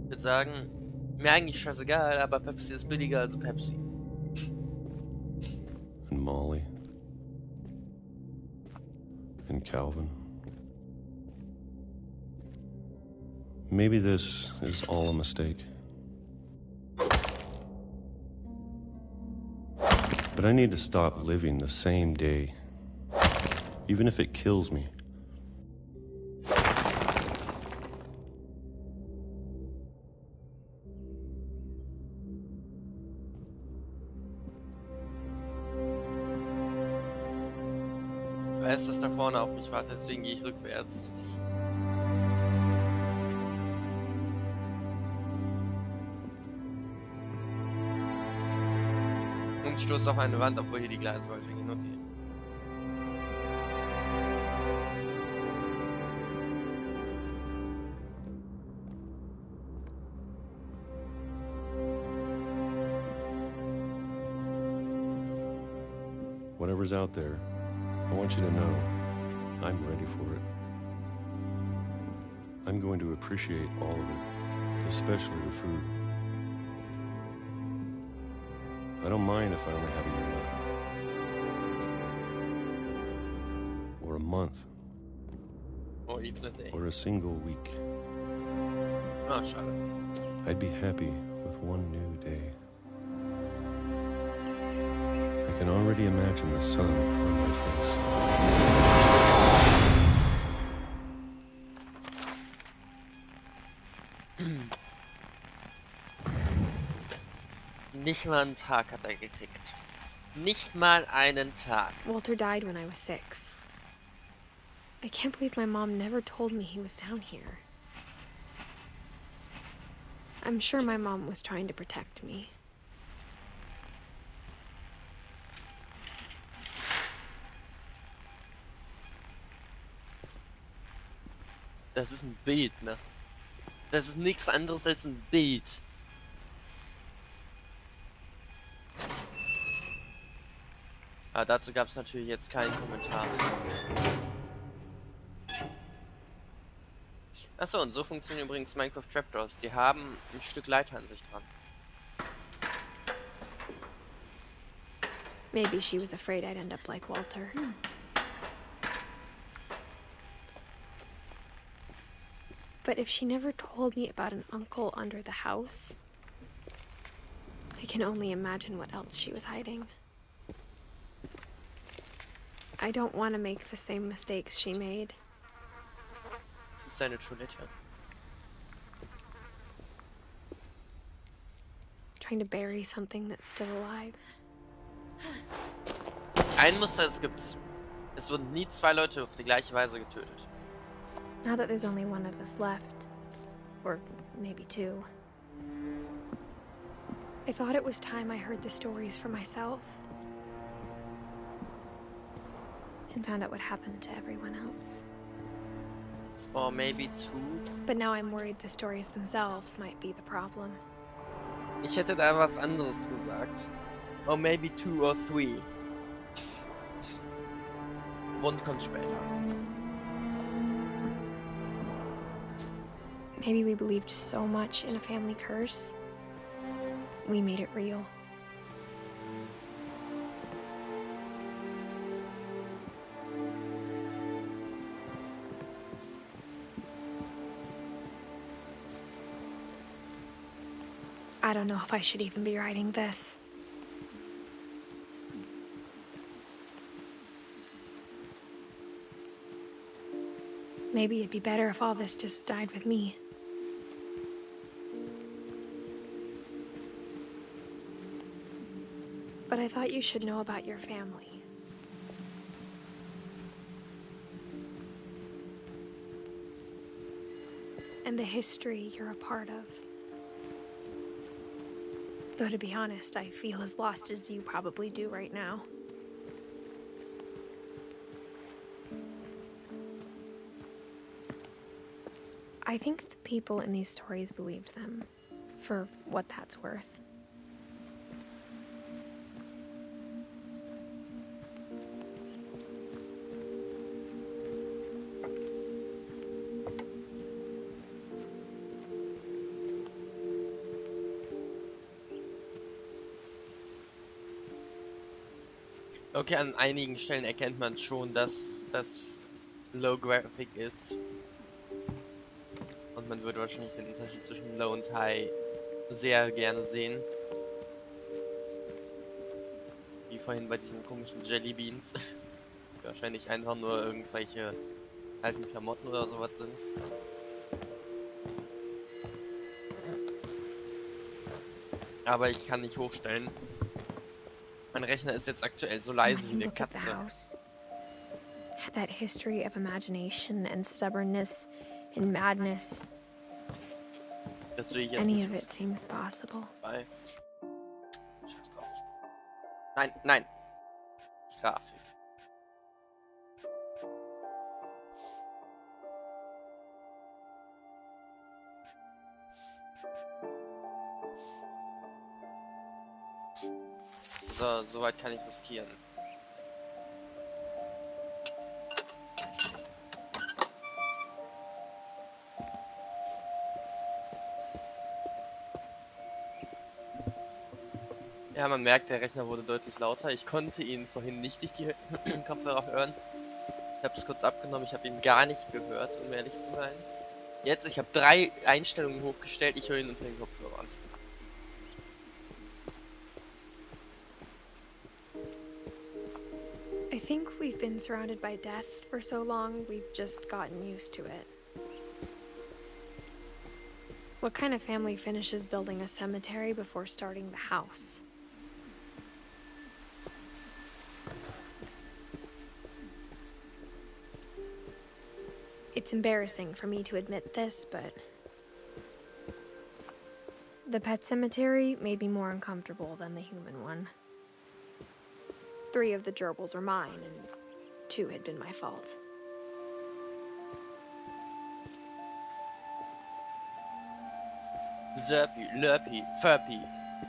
Ich würde sagen, mir eigentlich scheißegal, aber Pepsi ist billiger als Pepsi. And Molly. And Calvin. Maybe this is all a mistake. But I need to stop living the same day, even if it kills me. Ich weiß, was da vorne auf mich wartet, deswegen gehe ich rückwärts. Und stoße auf eine Wand, obwohl hier die Gleise weitergehen. Okay. Whatever's out there, I want you to know I'm ready for it. I'm going to appreciate all of it, especially the food. I don't mind if I only have a year left. Or a month. Or even a day. Or a single week. Oh, schade. I'd be happy with one new day. I can already imagine the sun on my face. Nicht mal einen Tag hat er gekriegt. Nicht mal einen Tag. Walter died when I was 6. I can't believe my mom never told me he was down here. I'm sure my mom was trying to protect me. Das ist ein Bild, ne? Das ist nichts anderes als ein Bild. Aber dazu gab es natürlich jetzt keinen Kommentar. Achso, und so funktionieren übrigens Minecraft Trapdoors. Die haben ein Stück Leiter an sich dran. Maybe she was afraid I'd end up like Walter. But if she never told me about an uncle under the house, I can only imagine what else she was hiding. I don't want to make the same mistakes she made. Das ist seine Toilette. Trying to bury something that's still alive. Ein Muster, das gibt's. Es wurden nie 2 Leute auf die gleiche Weise getötet. Now that there's only one of us left, or maybe 2, I thought it was time I heard the stories for myself and found out what happened to everyone else. Or maybe 2. But now I'm worried the stories themselves might be the problem. Ich hätte da was anderes gesagt. Or maybe 2 or 3. Grund kommt später. Maybe we believed so much in a family curse, we made it real. I don't know if I should even be writing this. Maybe it'd be better if all this just died with me. But I thought you should know about your family. And the history you're a part of. Though to be honest, I feel as lost as you probably do right now. I think the people in these stories believed them, for what that's worth. Okay, an einigen Stellen erkennt man schon, dass das Low Graphic ist. Und man würde wahrscheinlich den Unterschied zwischen Low und High sehr gerne sehen. Wie vorhin bei diesen komischen Jelly Beans. Die wahrscheinlich einfach nur irgendwelche alten Klamotten oder sowas sind. Aber ich kann nicht hochstellen. Mein Rechner ist jetzt aktuell so leise wie eine Look at the Katze. house. That history of imagination and stubbornness and madness. Das will ich jetzt Any nicht of it ins seems possible. bei. Scheiß drauf. Nein, nein. Grafik. So, soweit kann ich riskieren. Ja, man merkt, der Rechner wurde deutlich lauter. Ich konnte ihn vorhin nicht durch die Kopfhörer hören. Ich habe es kurz abgenommen, ich habe ihn gar nicht gehört, um ehrlich zu sein. Jetzt, ich habe 3 Einstellungen hochgestellt, ich höre ihn unter den Kopfhörern. I think we've been surrounded by death for so long, we've just gotten used to it. What kind of family finishes building a cemetery before starting the house? It's embarrassing for me to admit this, but the pet cemetery made me more uncomfortable than the human one. 3 of the gerbils are mine, and 2 had been my fault. Zerpy, Lurpy, Furpy,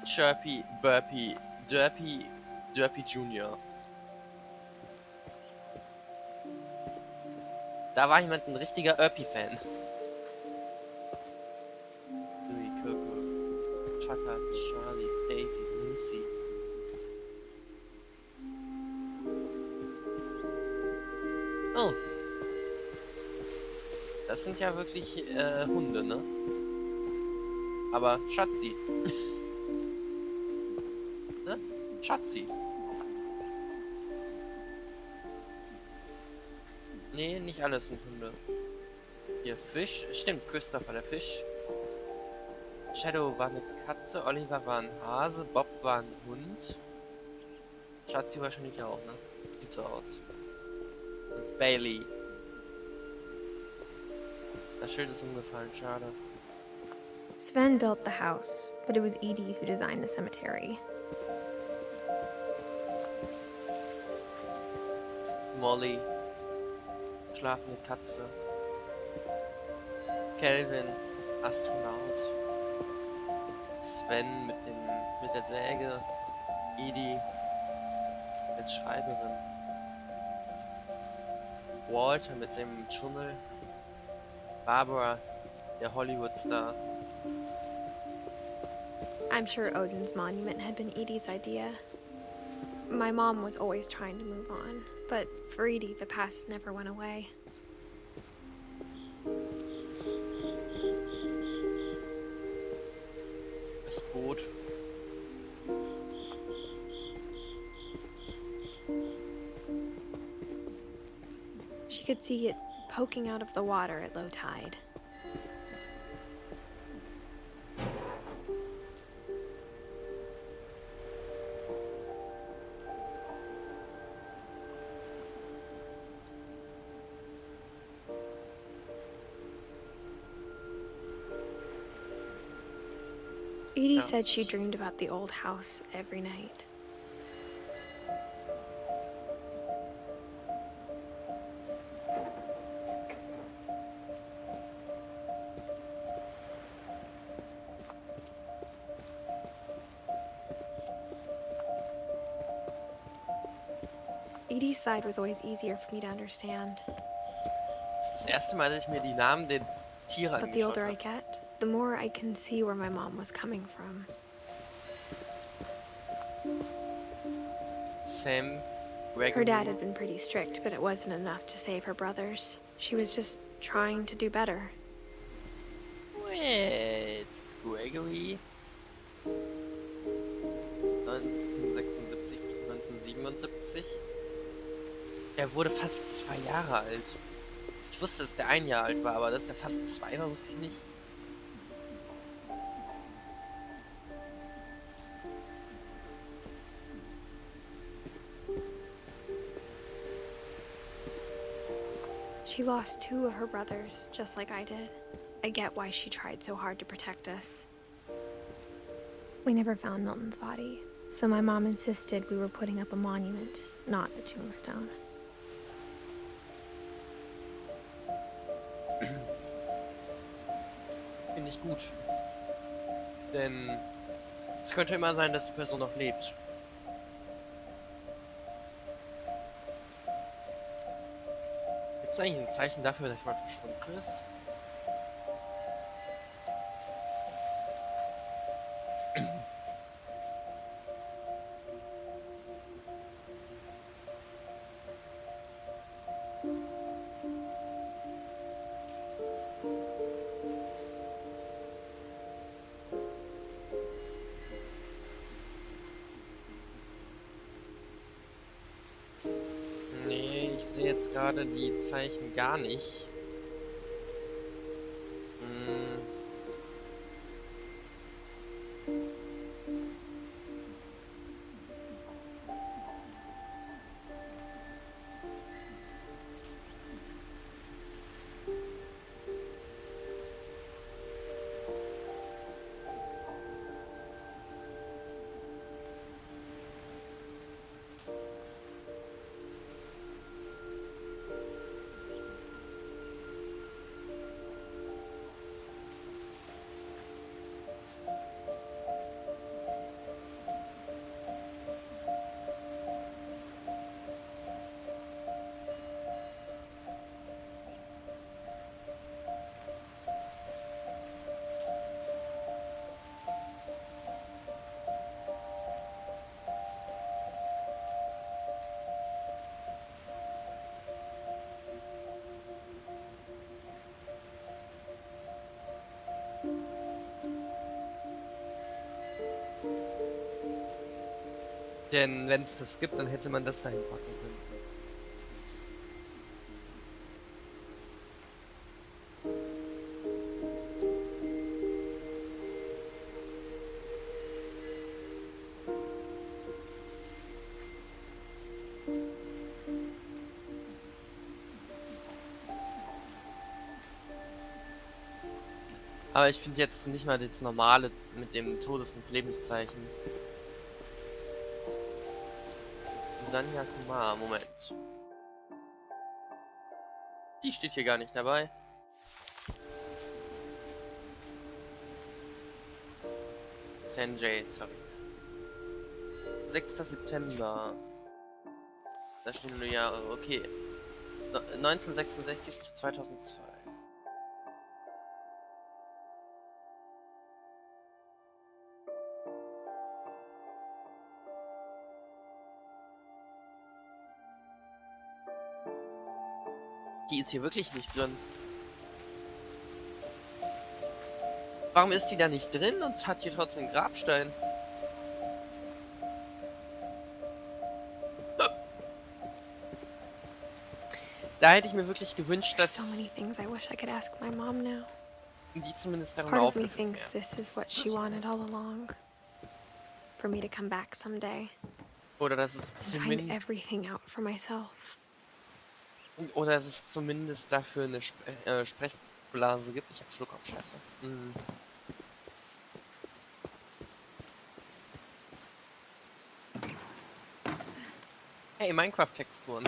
Chirpy, Burpy, Derpy, Derpy Junior. Da war jemand ein richtiger Erpy-Fan. Louis, Coco, Chaka, Charlie, Daisy, Lucy. Oh. Das sind ja wirklich Hunde, ne? Aber Schatzi. Ne? Schatzi. Nee, nicht alles sind Hunde. Hier, Fisch. Stimmt, Christopher der Fisch. Shadow war eine Katze, Oliver war ein Hase, Bob war ein Hund. Schatzi wahrscheinlich auch, ne? Sieht so aus. Und Bailey. Das Schild ist umgefallen, schade. Sven built the house, but it was Edie who designed the cemetery. Molly. Schlafende Katze. Kelvin. Astronaut. Sven mit der Säge. Edie als Schreiberin. Walter mit dem Tunnel. Barbara, der Hollywood-Star. I'm sure Odin's monument had been Edie's idea. My mom was always trying to move on, but for Edie, the past never went away. Das Boot. She could see it poking out of the water at low tide. Edie said she dreamed about the old house every night. Edie's side was always easier for me to understand. Das ist das erste Mal, dass ich mir die Namen der Tiere But the angeschaut older I habe. get, the more I can see where my mom was coming from. Sam, Her Gregory, dad had been pretty strict, but it wasn't enough to save her brothers. She was just trying to do better. Wait, Gregory 1976 bis 1977. Er wurde fast 2 Jahre alt. Ich wusste, dass der 1 Jahr alt war, aber dass er fast 2 war, wusste ich nicht. She lost 2 of her brothers, just like I did. I get why she tried so hard to protect us. We never found Milton's body, so my mom insisted we were putting up a monument, not a tombstone. Finde ich gut. Denn es könnte immer sein, dass die Person noch lebt. Gibt es eigentlich ein Zeichen dafür, dass jemand verschwunden ist? Nee, ich sehe jetzt gerade die Zeichen gar nicht. Denn wenn es das gibt, dann hätte man das dahin packen können. Aber ich finde jetzt nicht mal das Normale mit dem Todes- und Lebenszeichen. Sanja Kumar, Moment. Die steht hier gar nicht dabei. Sanjay, sorry. 6. September. Da stehen nur Jahre, okay. 1966 bis 2002. Die ist hier wirklich nicht drin. Warum ist die da nicht drin und hat hier trotzdem einen Grabstein? Da hätte ich mir wirklich gewünscht, dass So many things I wish I could ask my mom now. die zumindest daran Part of me aufgegriffen thinks wäre. this is what she wanted all along. For me to come back someday Oder dass es and find zumindest everything out for myself. Oder dass es zumindest dafür eine Sprechblase gibt. Ich hab Schluck auf Scheiße. Hey, Minecraft-Texturen.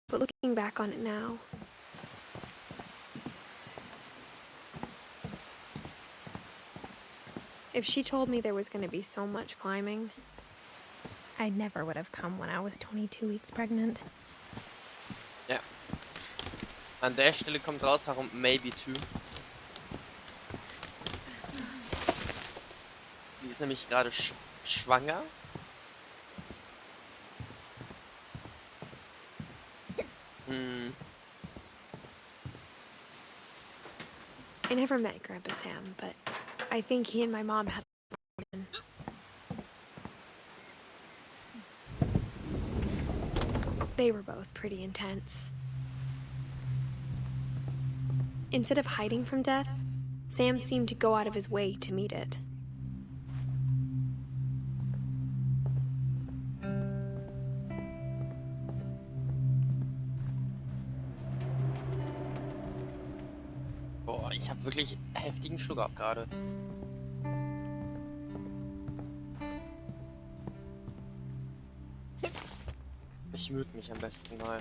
But looking back on it now, if she told me there was going to be so much climbing, I never would have come when I was 22 weeks pregnant. Ja. An der Stelle kommt raus, warum maybe two. Sie ist nämlich gerade schwanger. I never met Grandpa Sam, but I think he and my mom had They were both pretty intense. Instead of hiding from death, Sam seemed to go out of his way to meet it. Boah, ich habe wirklich heftigen Schluck ab gerade. Ich mute mich am besten mal.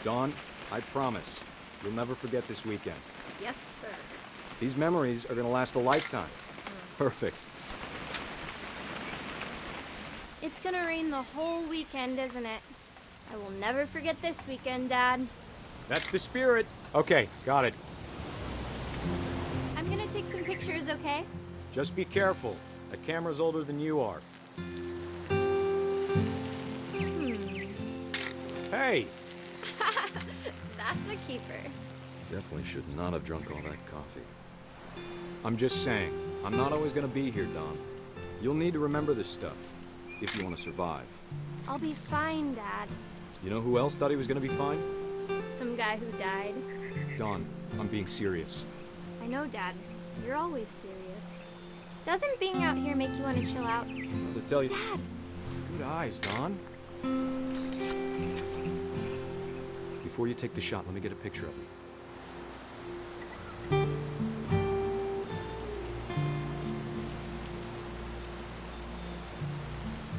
Dawn, I promise, you'll never forget this weekend. Yes, sir. These memories are gonna last a lifetime. Perfect. It's gonna rain the whole weekend, isn't it? I will never forget this weekend, Dad. That's the spirit. Okay, got it. I'm gonna take some pictures, okay? Just be careful. The camera's older than you are. Hey! That's a keeper. Definitely should not have drunk all that coffee. I'm just saying, I'm not always gonna be here, Dawn. You'll need to remember this stuff, if you want to survive. I'll be fine, Dad. You know who else thought he was gonna be fine? Some guy who died. Dawn, I'm being serious. I know, Dad. You're always serious. Doesn't being out here make you want to chill out? To tell you... Dad! Good eyes, Dawn. Before you take the shot, let me get a picture of you.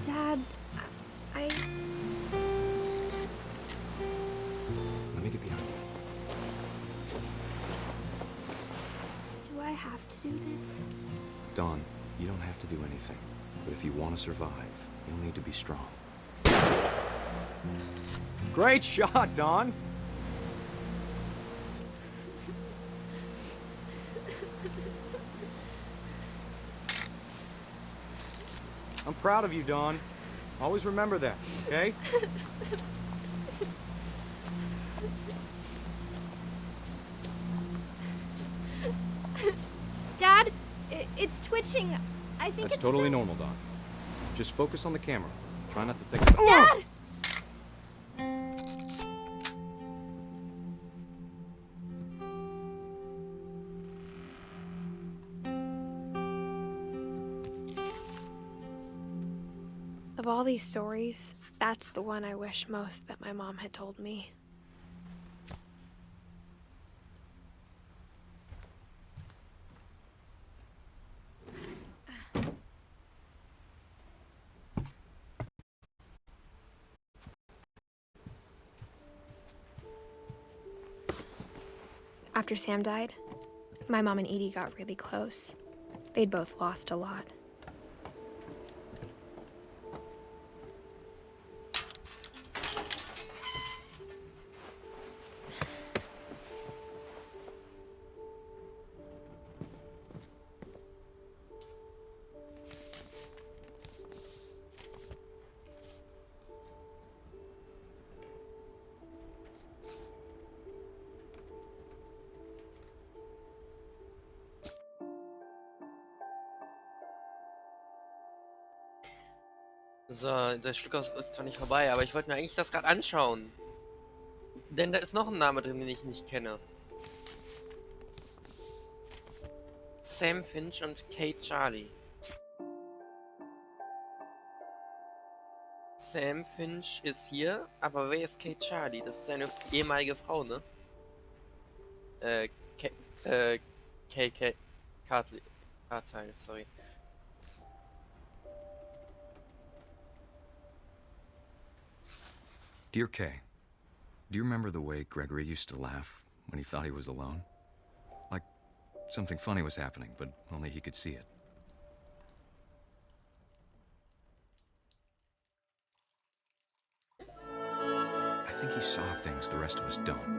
Dad, I... Let me get behind you. Do I have to do this? Dawn, you don't have to do anything. But if you want to survive, you'll need to be strong. Great shot, Dawn! I'm proud of you, Dawn. Always remember that, okay? Dad, it's twitching. I think That's it's totally so- normal, Dawn. Just focus on the camera. Try not to think about... Dad! Of all these stories, that's the one I wish most that my mom had told me. After Sam died, my mom and Edie got really close. They'd both lost a lot. So, das Stück ist zwar nicht vorbei, aber ich wollte mir eigentlich das gerade anschauen. Denn da ist noch ein Name drin, den ich nicht kenne. Sam Finch und Kate Charlie. Sam Finch ist hier, aber wer ist Kate Charlie? Das ist seine ehemalige Frau, ne? Cartley, sorry. Dear Kay, do you remember the way Gregory used to laugh when he thought he was alone? Like something funny was happening, but only he could see it. I think he saw things the rest of us don't.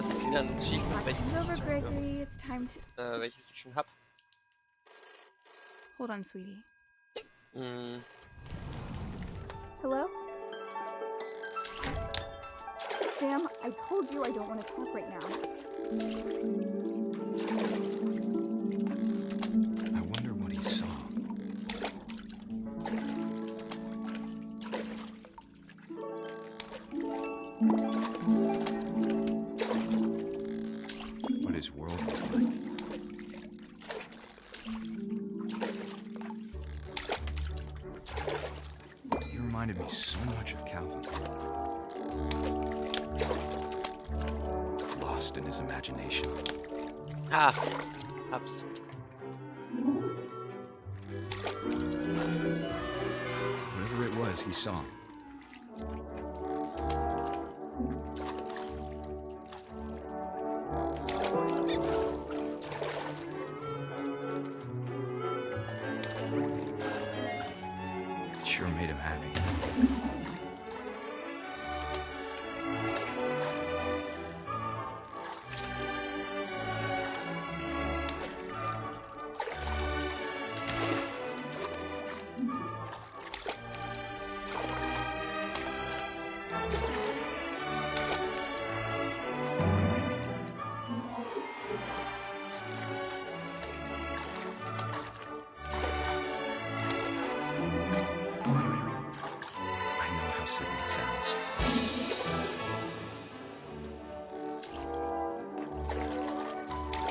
Das ist wieder ein Achievement, welches Over, ich Gregory. It's time to. welches ich schon hab. Hold on, sweetie. Mm. Hello? Sam, I told you I don't want to talk right now. I wonder what he saw. What his world was like. He reminded me so much of Calvin. Lost in his imagination. Ah, hab's. Whatever it was, he saw. It sure made him happy.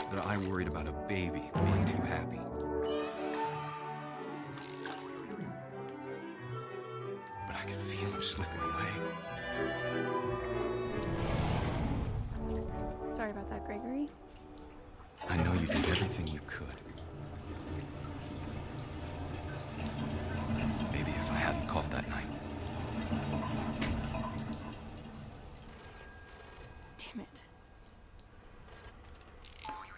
But I worried about a baby being too happy. But I could feel him slipping away. Sorry about that, Gregory. I know you did everything you could. Maybe if I hadn't called that night. Damn it.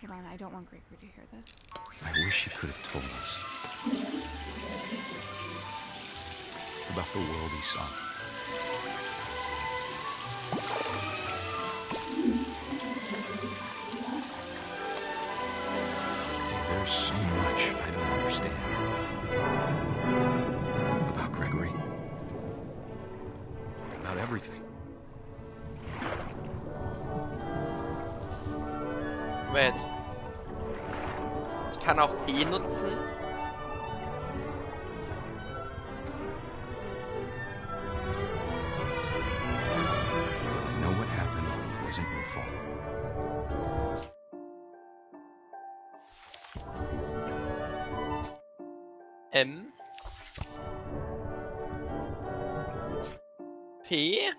Hold on, I don't want Gregory to hear this. I wish you could have told us about the world he saw. There's so much I don't understand about Gregory, about everything. Moment. Ich kann auch B nutzen. I know what happened wasn't your fault. M. P.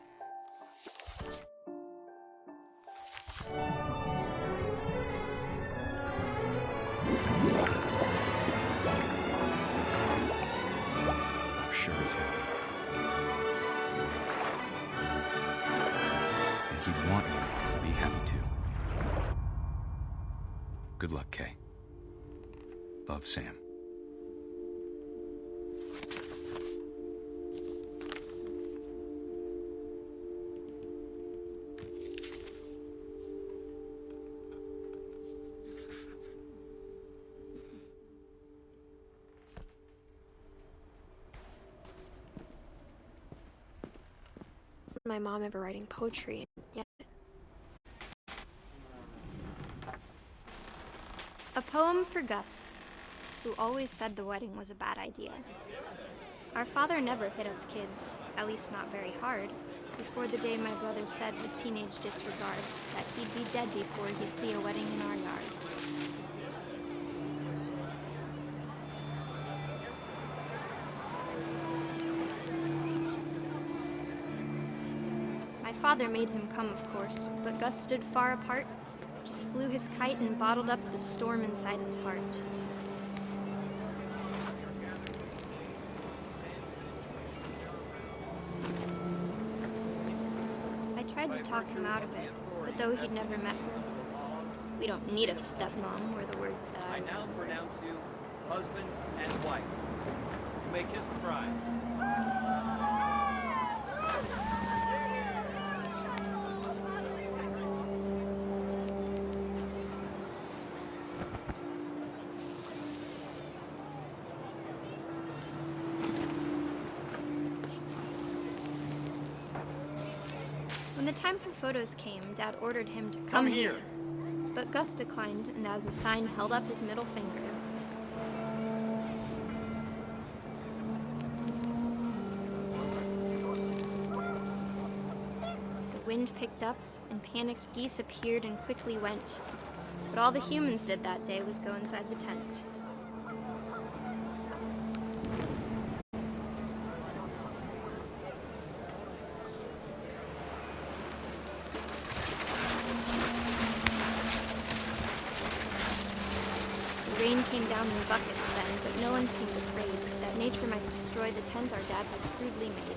I'm sure he's happy. And he'd want you to be happy too. Good luck, Kay. Love, Sam. My mom ever writing poetry yet. A poem for Gus, who always said the wedding was a bad idea. Our father never hit us kids, at least not very hard, before the day my brother said with teenage disregard that he'd be dead before he'd see a wedding in our yard. My father made him come, of course, but Gus stood far apart, just flew his kite and bottled up the storm inside his heart. I tried to talk him out of it, but though he'd never met her, we don't need a stepmom, were the words that I now pronounce you husband and wife. You may kiss the bride. the time for photos came, Dad ordered him to Come here. But Gus declined, and as a sign held up his middle finger. The wind picked up, and panicked geese appeared and quickly went. But all the humans did that day was go inside the tent. The rain came down in buckets then, but no one seemed afraid that nature might destroy the tent our dad had crudely made.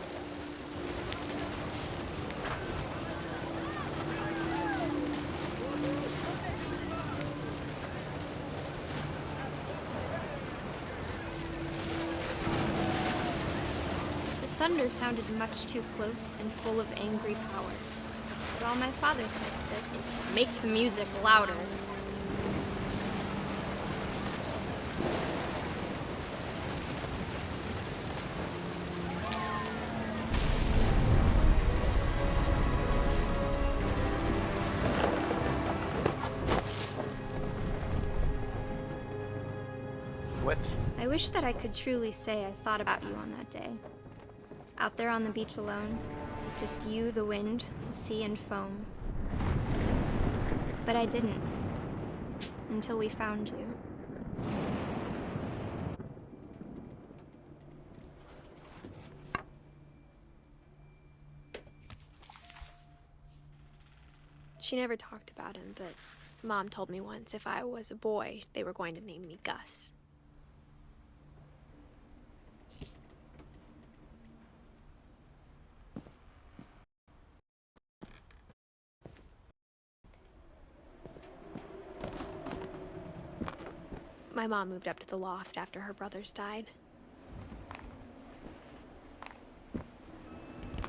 The thunder sounded much too close and full of angry power. But all my father said to this was, "Make the music louder." What? I wish that I could truly say I thought about you on that day. Out there on the beach alone, just you, the wind, the sea, and foam. But I didn't. Until we found you. She never talked about him, but Mom told me once if I was a boy, they were going to name me Gus. My mom moved up to the loft after her brothers died.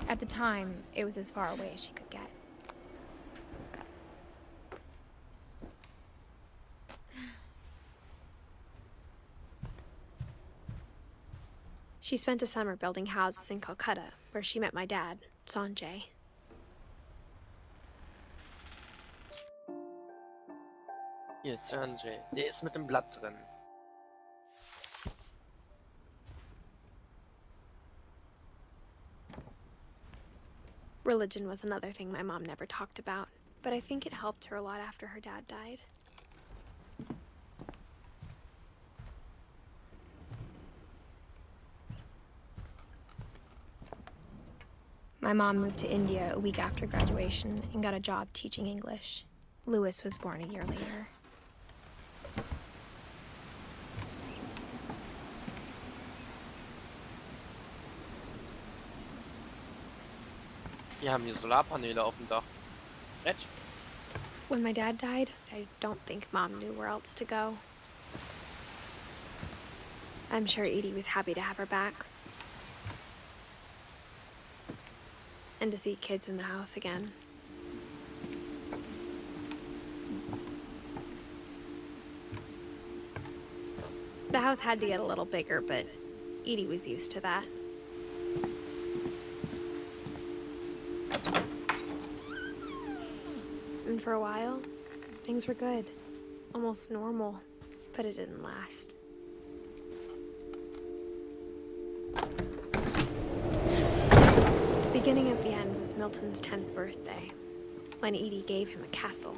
At the time, it was as far away as she could get. She spent a summer building houses in Calcutta, where she met my dad, Sanjay. Hier, Sanjay. Der ist mit dem Blatt drin. Religion was another thing my mom never talked about, but I think it helped her a lot after her dad died. My mom moved to India a week after graduation and got a job teaching English. Louis was born a year later. Wir haben hier Solarpaneele auf dem Dach. Nett. When my dad died, I don't think Mom knew where else to go. I'm sure Edie was happy to have her back. And to see kids in the house again. The house had to get a little bigger, but Edie was used to that. And for a while, things were good. Almost normal, but it didn't last. The beginning of the end was Milton's 10th birthday, when Edie gave him a castle.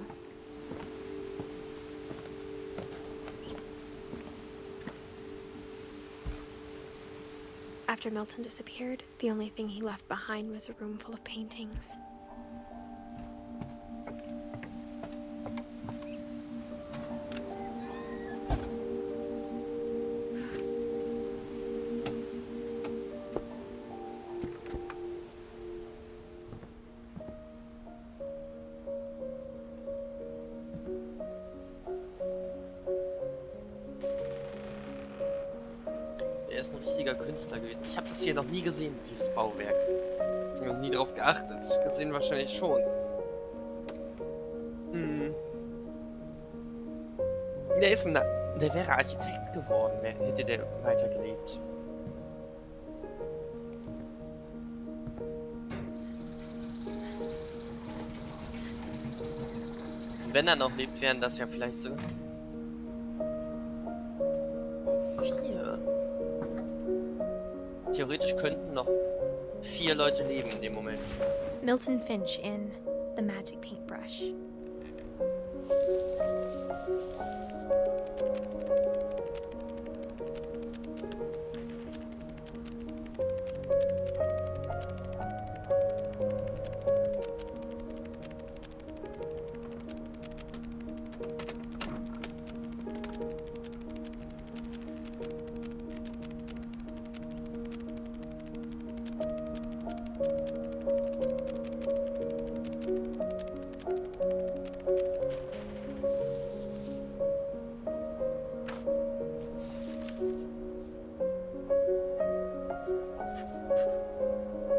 After Milton disappeared, the only thing he left behind was a room full of paintings. Er ist ein richtiger Künstler gewesen. Ich habe das hier noch nie gesehen, dieses Bauwerk. Ich habe noch nie drauf geachtet. Gesehen wahrscheinlich schon. Der wäre Architekt geworden, hätte der weitergelebt. wenn er noch lebt, wären das ja vielleicht sogar 4. Theoretisch könnten noch 4 Leute leben in dem Moment. Milton Finch in The Magic Paintbrush.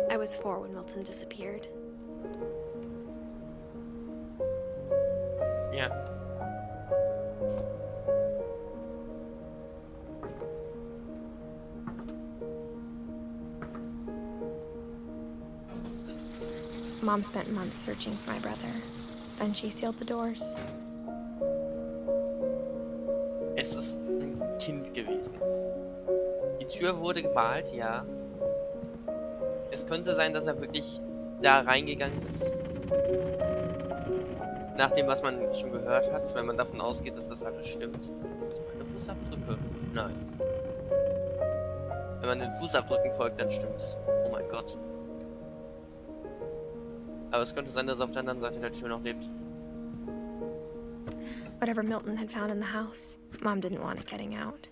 I was 4 when Milton disappeared. Ja. Mom spent months searching for my brother. Then she sealed the doors. Es ist ein Kind gewesen. Die Tür wurde gemalt, ja. Es könnte sein, dass er wirklich da reingegangen ist. Nach dem, was man schon gehört hat, wenn man davon ausgeht, dass das alles stimmt. Meine Fußabdrücke? Nein. Wenn man den Fußabdrücken folgt, dann stimmt's. Oh mein Gott. Aber es könnte sein, dass er auf der anderen Seite der Tür noch lebt. Whatever Milton had found in the house, Mom didn't want it getting out.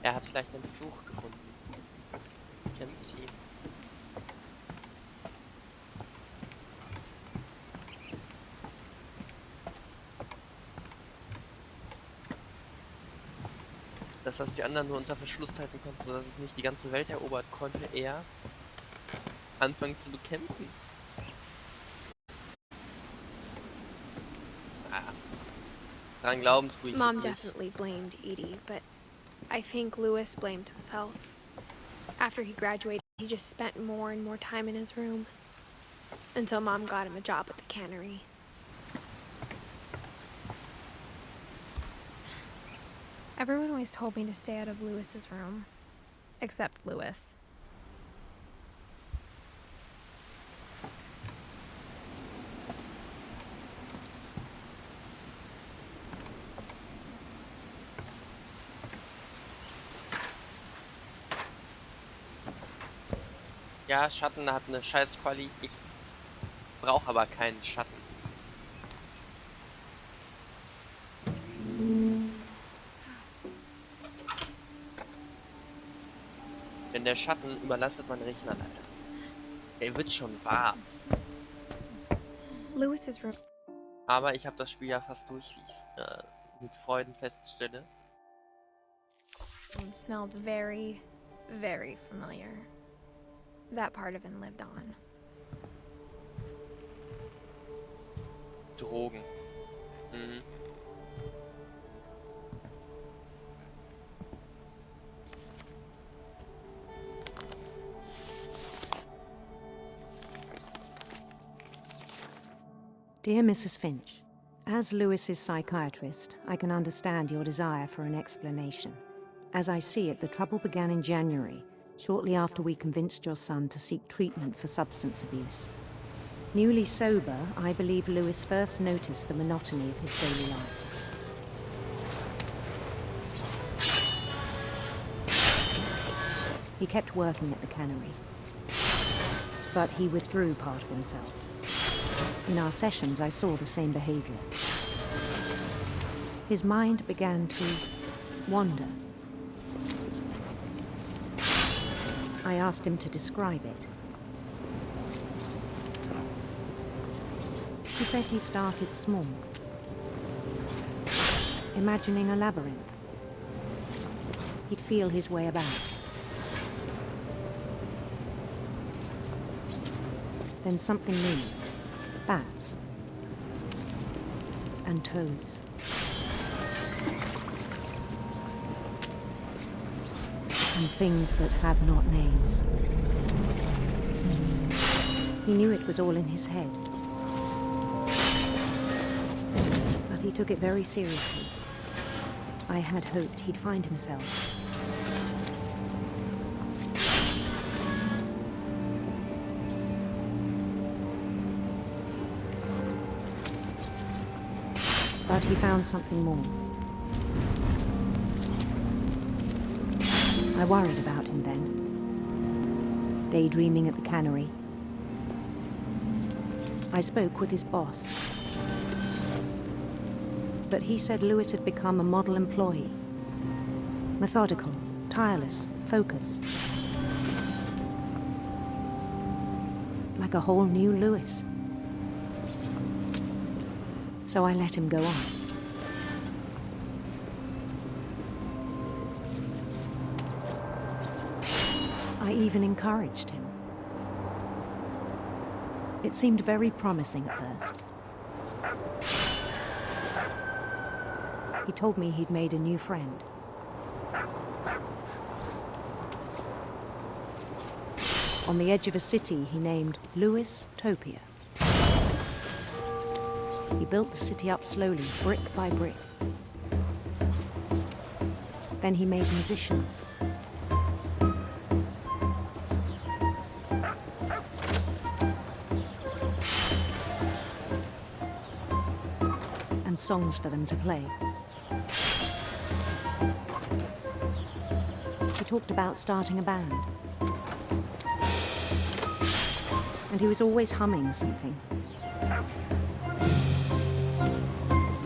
Er hat vielleicht einen Fluch gefunden. Kämpft ihn. Das, was die anderen nur unter Verschluss halten konnten, sodass es nicht die ganze Welt erobert, konnte er anfangen zu bekämpfen. Dran glauben tue ich Mom jetzt nicht. definitely blamed Edie, but I think Lewis blamed himself. After he graduated, he just spent more and more time in his room. Until Mom got him a job at the cannery. Everyone always told me to stay out of Lewis's room. Except Lewis. Ja, Schatten hat eine scheiß Quali. Ich brauche aber keinen Schatten. Denn der Schatten überlastet meinen Rechner leider. Der wird schon warm. Lewis's room. Aber ich habe das Spiel ja fast durch, wie ich mit Freuden feststelle. Smelled very, very familiar. That part of him lived on. Drogen. Mhm. Dear Mrs. Finch, as Lewis's psychiatrist, I can understand your desire for an explanation. As I see it, the trouble began in January, shortly after we convinced your son to seek treatment for substance abuse. Newly sober, I believe Lewis first noticed the monotony of his daily life. He kept working at the cannery, but he withdrew part of himself. In our sessions, I saw the same behavior. His mind began to wander. I asked him to describe it. He said he started small, imagining a labyrinth. He'd feel his way about. Then something moved. Bats and toads. And things that have not names. He knew it was all in his head. He took it very seriously. I had hoped he'd find himself. But he found something more. I worried about him then. Daydreaming at the cannery. I spoke with his boss. But he said Lewis had become a model employee. Methodical, tireless, focused. Like a whole new Lewis. So I let him go on. I even encouraged him. It seemed very promising at first. He told me he'd made a new friend. On the edge of a city he named Lewis Topia. He built the city up slowly, brick by brick. Then he made musicians. And songs for them to play. He talked about starting a band. And he was always humming something.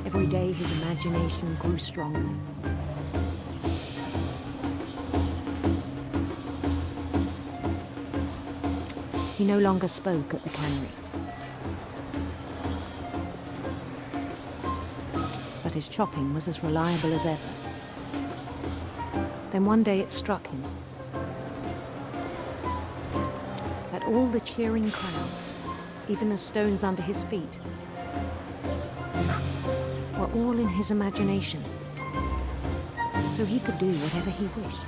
Every day his imagination grew stronger. He no longer spoke at the cannery. But his chopping was as reliable as ever. Then one day it struck him that all the cheering crowds, even the stones under his feet, were all in his imagination, so he could do whatever he wished.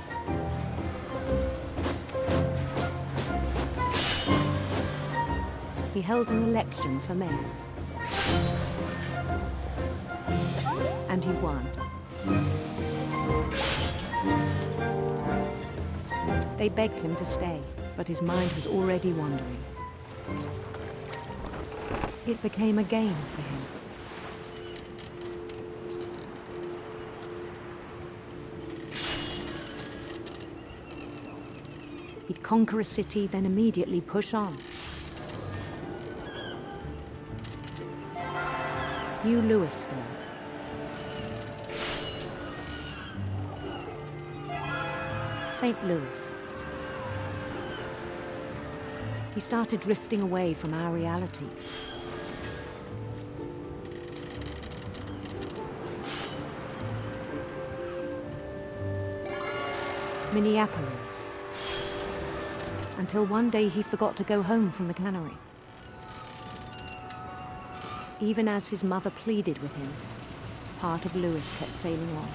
He held an election for mayor. And he won. They begged him to stay, but his mind was already wandering. It became a game for him. He'd conquer a city, then immediately push on. New Louisville. St. Louis. He started drifting away from our reality. Minneapolis. Until one day he forgot to go home from the cannery. Even as his mother pleaded with him, part of Lewis kept sailing on.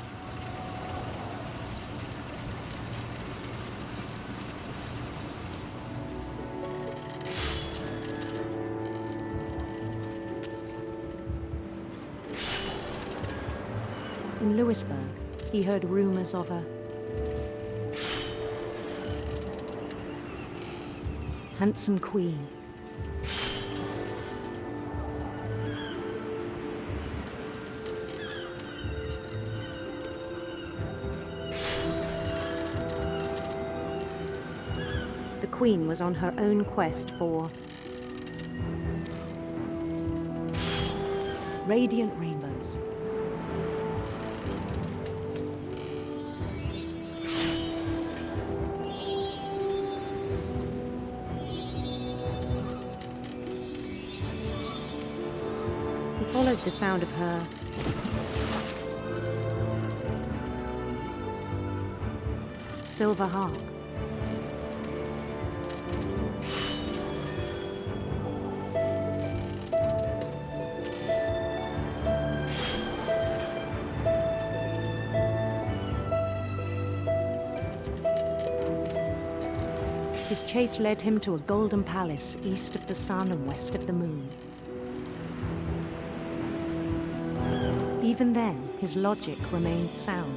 In Lewisburg, he heard rumors of a handsome queen. The queen was on her own quest for radiant rainbows. Followed the sound of her silver harp. His chase led him to a golden palace east of the sun and west of the moon. Even then, his logic remained sound.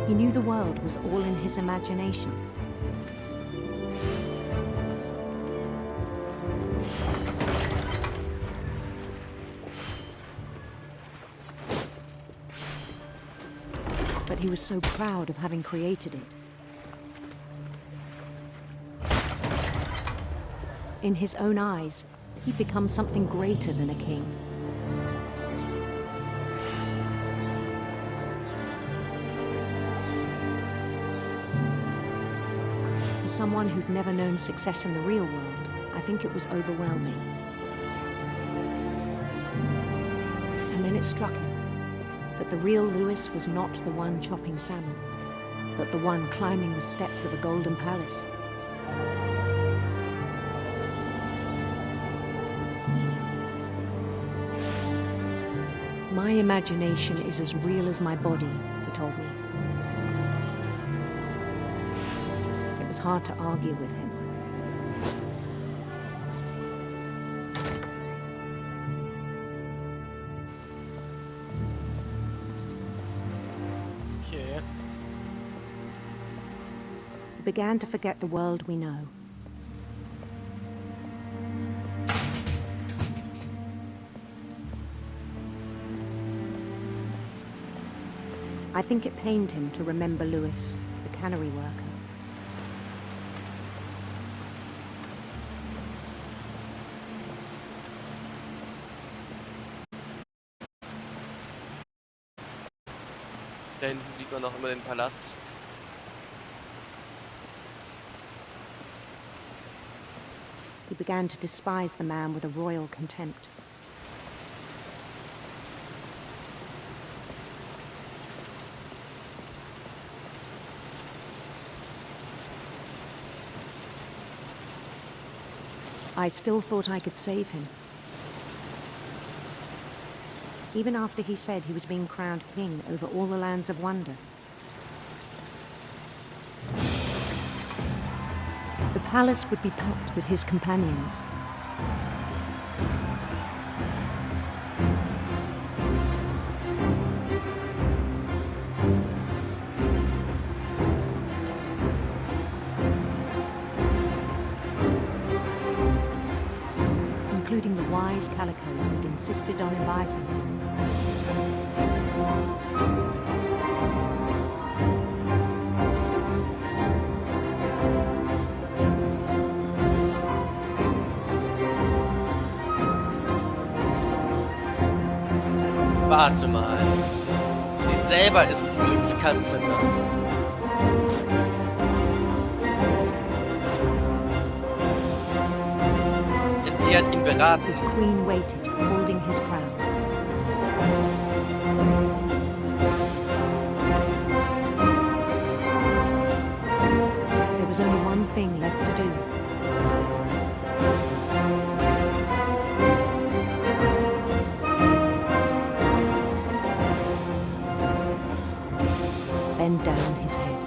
He knew the world was all in his imagination. But he was so proud of having created it. In his own eyes, he'd become something greater than a king. For someone who'd never known success in the real world, I think it was overwhelming. And then it struck him that the real Lewis was not the one chopping salmon, but the one climbing the steps of a golden palace. My imagination is as real as my body, he told me. It was hard to argue with him. Okay. He began to forget the world we know. I think it pained him to remember Lewis, the cannery worker. Da hinten sieht man noch immer den Palast. He began to despise the man with a royal contempt. I still thought I could save him. Even after he said he was being crowned king over all the lands of wonder. The palace would be packed with his companions. Including the wise Calico who'd insisted on inviting him. Warte mal. Sie selber ist die Glückskatze, ne? Sie hat ihn beraten. His queen waited, holding his crown. There was only one thing left to do. Bend down his head.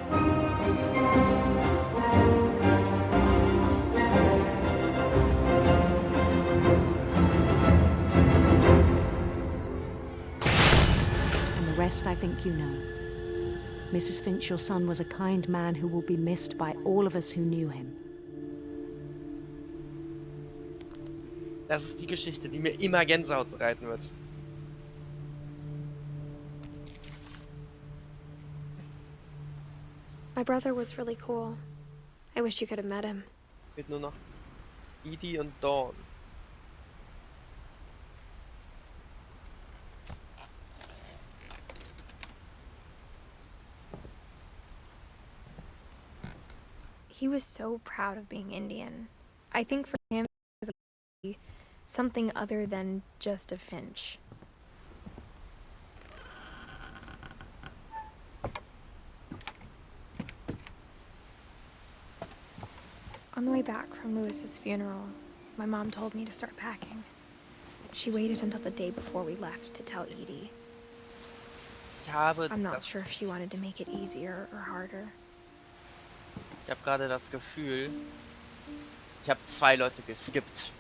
Rest I think you know. Mrs. Finch, your son was a kind man who will be missed by all of us who knew him. Das ist die Geschichte, die mir immer Gänsehaut bereiten wird. My brother was really cool. I wish you could have met him. Fehlt nur noch Edith und Dawn. He was so proud of being Indian. I think for him it was something other than just a Finch. On the way back from Lewis's funeral, my mom told me to start packing. She waited until the day before we left to tell Edie. I'm not sure if she wanted to make it easier or harder. Ich habe gerade das Gefühl, ich habe 2 Leute geskippt.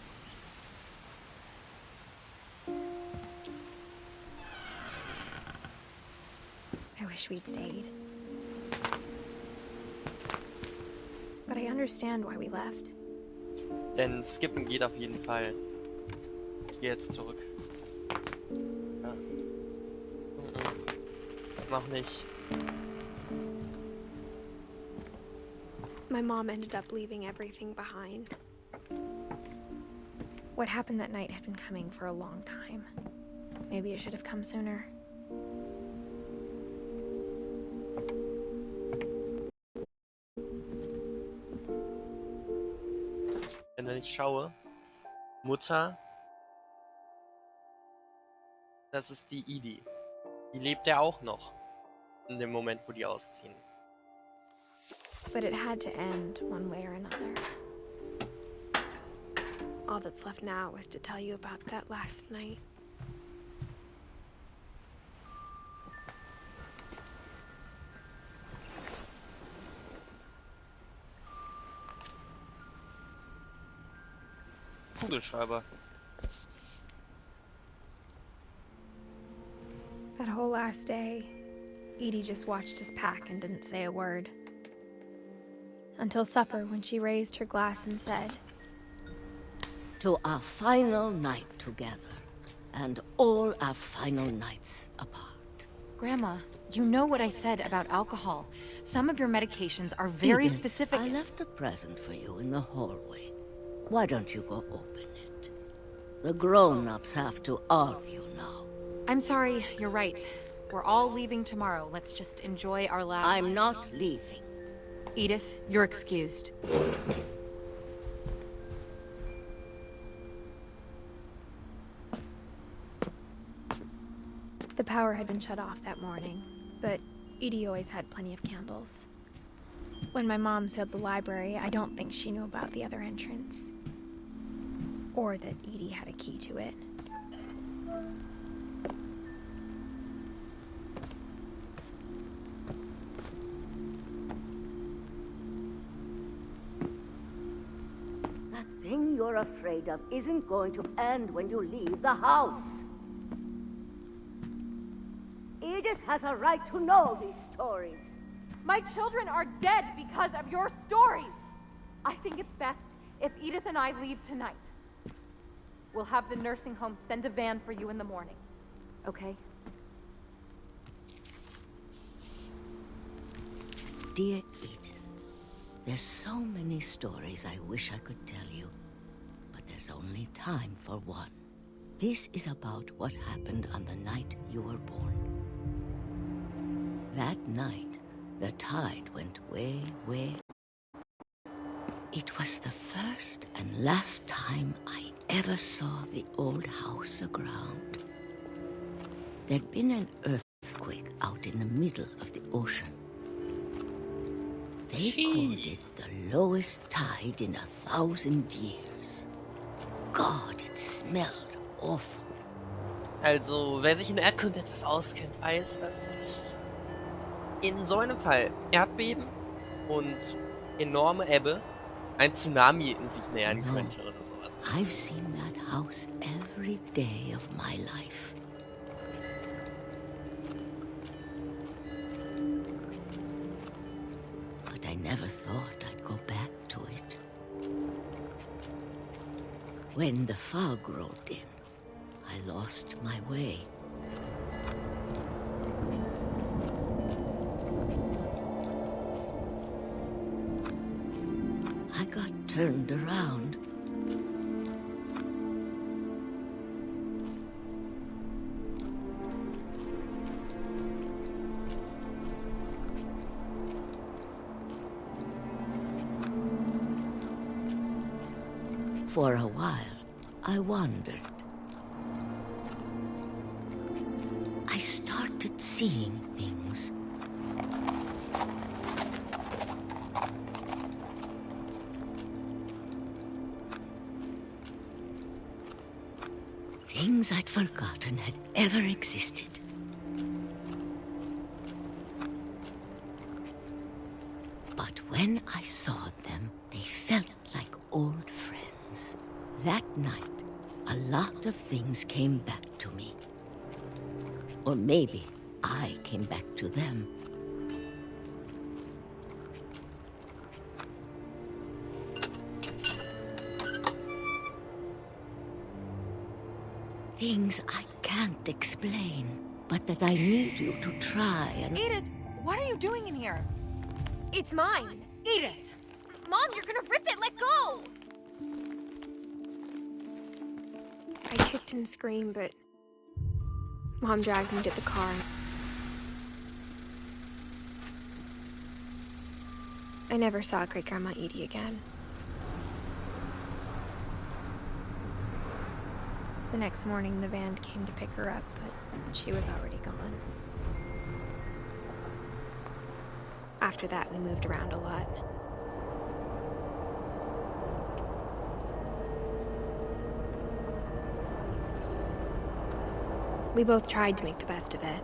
wish we'd stayed. But I understand why we left. Denn skippen geht auf jeden Fall. Ich gehe jetzt zurück. Ja. Noch nicht. My mom ended up leaving everything behind. What happened that night had been coming for a long time. Maybe it should have come sooner. Wenn ich schaue, Mutter, das ist die Edith. Die lebt ja auch noch in dem Moment, wo die ausziehen. But it had to end one way or another. All that's left now is to tell you about that last night. Kugelschreiber. That whole last day, Edie just watched us pack and didn't say a word. Until supper, when she raised her glass and said, "To our final night together, and all our final nights apart." Grandma, you know what I said about alcohol. Some of your medications are very Edith, specific. I left a present for you in the hallway. Why don't you go open it? The grown-ups have to argue now. I'm sorry, you're right. We're all leaving tomorrow. Let's just enjoy our last... I'm not leaving. Edith, you're excused. The power had been shut off that morning, but Edie always had plenty of candles. When my mom sealed the library, I don't think she knew about the other entrance. Or that Edie had a key to it. That thing you're afraid of isn't going to end when you leave the house. Edith has a right to know these stories. My children are dead because of your stories. I think it's best if Edith and I leave tonight. We'll have the nursing home send a van for you in the morning, okay? Dear Edith, there's so many stories I wish I could tell you, but there's only time for one. This is about what happened on the night you were born. That night, the tide went way, way. It was the first and last time I ever saw the old house aground. There'd been an earthquake out in the middle of the ocean. They called it the lowest tide in 1,000 years. God, it smelled awful. Also, wer sich in Erdkunde etwas auskennt, weiß, dass in so einem Fall Erdbeben und enorme Ebbe ein Tsunami in sich nähern könnte oder sowas. I've seen that house every day of my life. But I never thought I'd go back to it. When the fog rolled in, I lost my way. I got turned around. For a while, I wandered. I started seeing things. Things I'd forgotten had ever existed. But when I saw them, they felt like old friends. That night, a lot of things came back to me. Or maybe I came back to them. Things I can't explain, but that I need you to try and... Edith, what are you doing in here? It's mine. Edith! Mom, you're gonna rip it! Let go! I kicked and screamed, but Mom dragged me to the car. I never saw Great-Grandma Edie again. The next morning, the van came to pick her up, but she was already gone. After that, we moved around a lot. We both tried to make the best of it.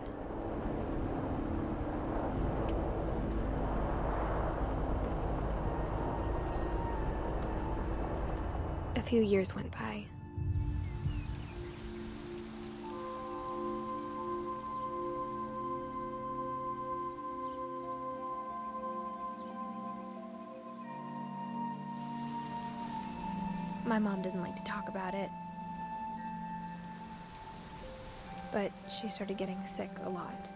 A few years went by. My mom didn't like to talk about it, but she started getting sick a lot.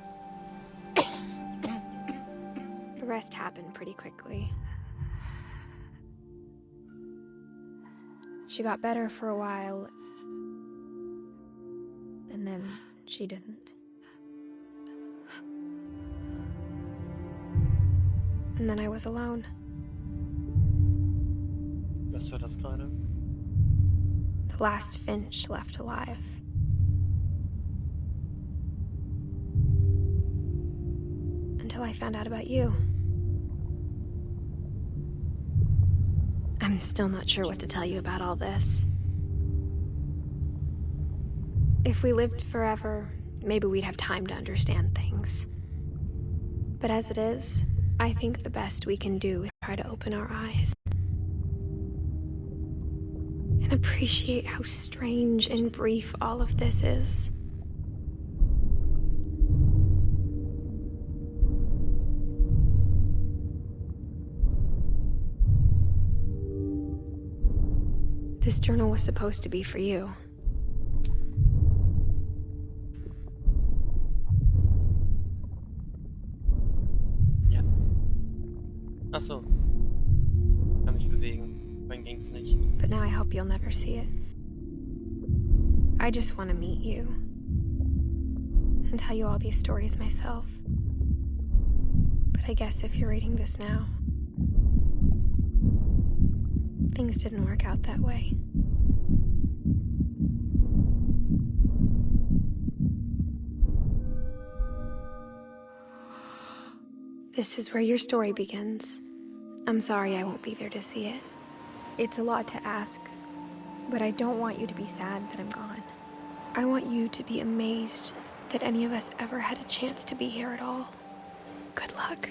The rest happened pretty quickly. She got better for a while, and then she didn't. And then I was alone. Was war das gerade? The last Finch left alive. Until I found out about you. I'm still not sure what to tell you about all this. If we lived forever, maybe we'd have time to understand things. But as it is, I think the best we can do is try to open our eyes. And appreciate how strange and brief all of this is. This journal was supposed to be for you. Ja. Ach so. Kann mich bewegen. Vorhin ging's nicht. But now I hope you'll never see it. I just want to meet you. And tell you all these stories myself. But I guess if you're reading this now, things didn't work out that way. This is where your story begins. I'm sorry I won't be there to see it. It's a lot to ask, but I don't want you to be sad that I'm gone. I want you to be amazed that any of us ever had a chance to be here at all. Good luck.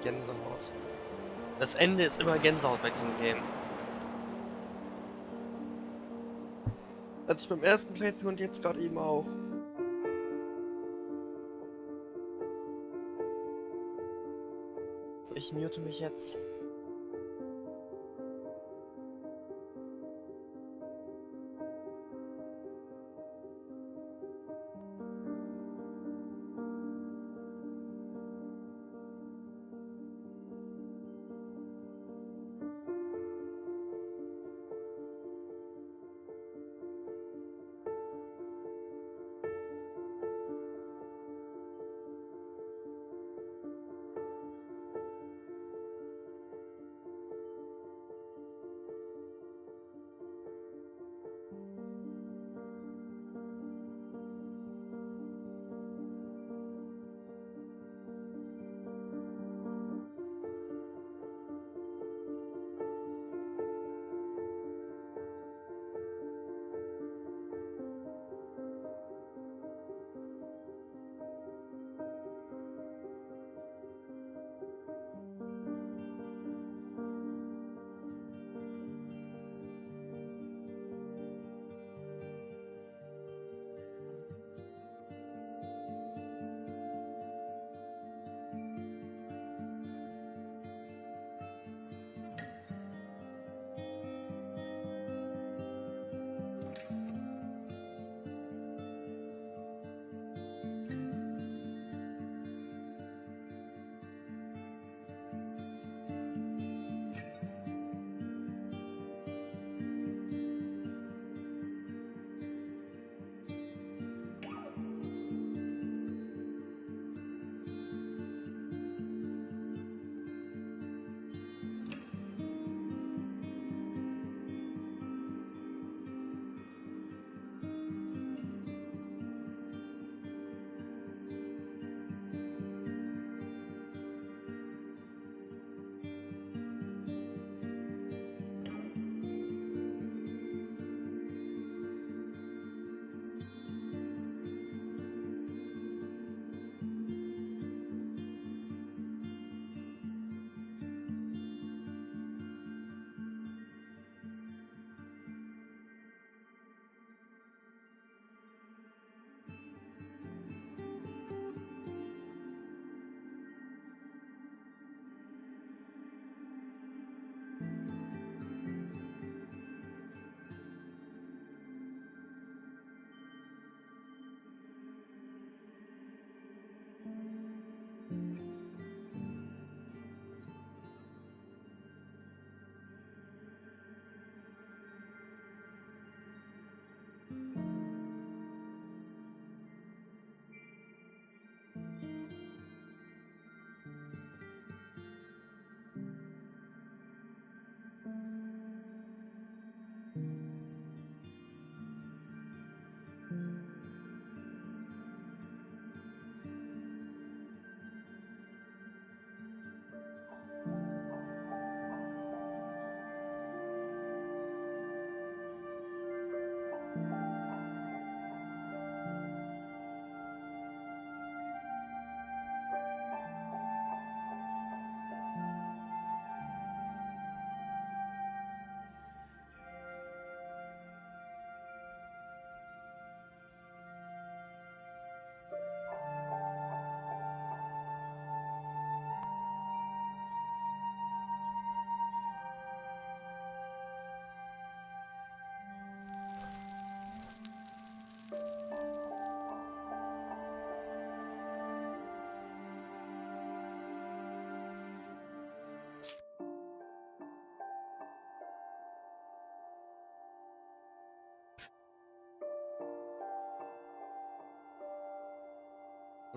Gänsehaut. Das Ende ist immer Gänsehaut bei diesem Game. Hatte ich beim ersten Playthrough und jetzt gerade eben auch. Ich mute mich jetzt.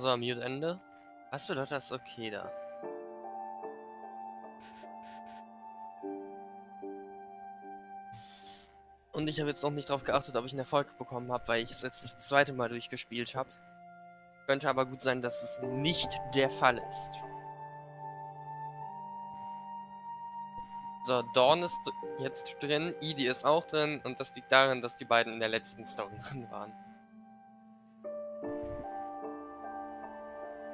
So, Mute Ende. Was bedeutet das okay da? Und ich habe jetzt noch nicht darauf geachtet, ob ich einen Erfolg bekommen habe, weil ich es jetzt das zweite Mal durchgespielt habe. Könnte aber gut sein, dass es nicht der Fall ist. So, Dawn ist jetzt drin, Edie ist auch drin und das liegt daran, dass die beiden in der letzten Story drin waren.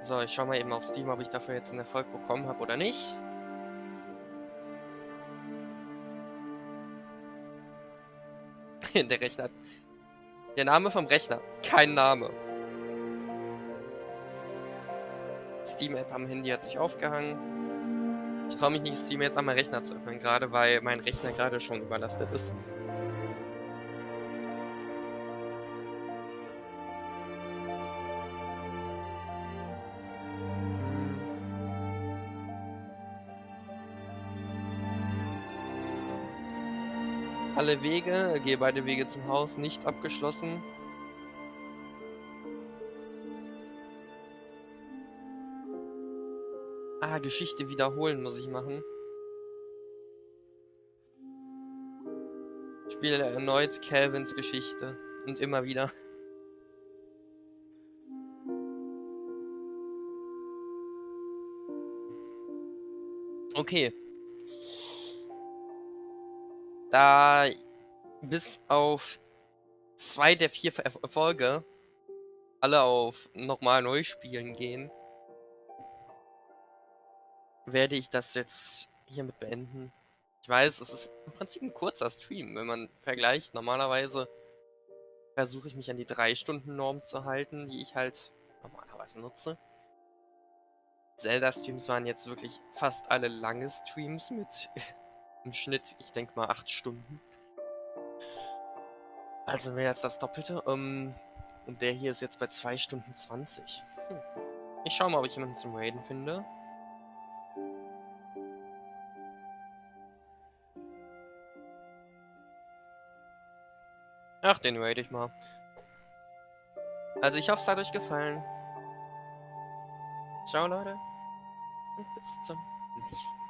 So, ich schau mal eben auf Steam, ob ich dafür jetzt einen Erfolg bekommen habe oder nicht. Der Rechner. Der Name vom Rechner. Kein Name. Steam-App am Handy hat sich aufgehangen. Ich traue mich nicht, Steam jetzt an meinen Rechner zu öffnen, gerade weil mein Rechner gerade schon überlastet ist. Alle Wege, gehe beide Wege zum Haus, nicht abgeschlossen. Ah, Geschichte wiederholen muss ich machen. Spiele erneut Calvins Geschichte. Und immer wieder. Okay. Da bis auf 2 der 4 Erfolge alle auf nochmal neu spielen gehen, werde ich das jetzt hiermit beenden. Ich weiß, es ist im Prinzip ein kurzer Stream, wenn man vergleicht. Normalerweise versuche ich mich an die 3-Stunden-Norm zu halten, die ich halt normalerweise nutze. Zelda-Streams waren jetzt wirklich fast alle lange Streams mit im Schnitt, ich denke mal, 8 Stunden. Also mehr als das Doppelte. Und der hier ist jetzt bei 2 Stunden 20. Ich schau mal, ob ich jemanden zum Raiden finde. Ach, den raid ich mal. Also ich hoffe, es hat euch gefallen. Ciao, Leute. Und bis zum nächsten Mal.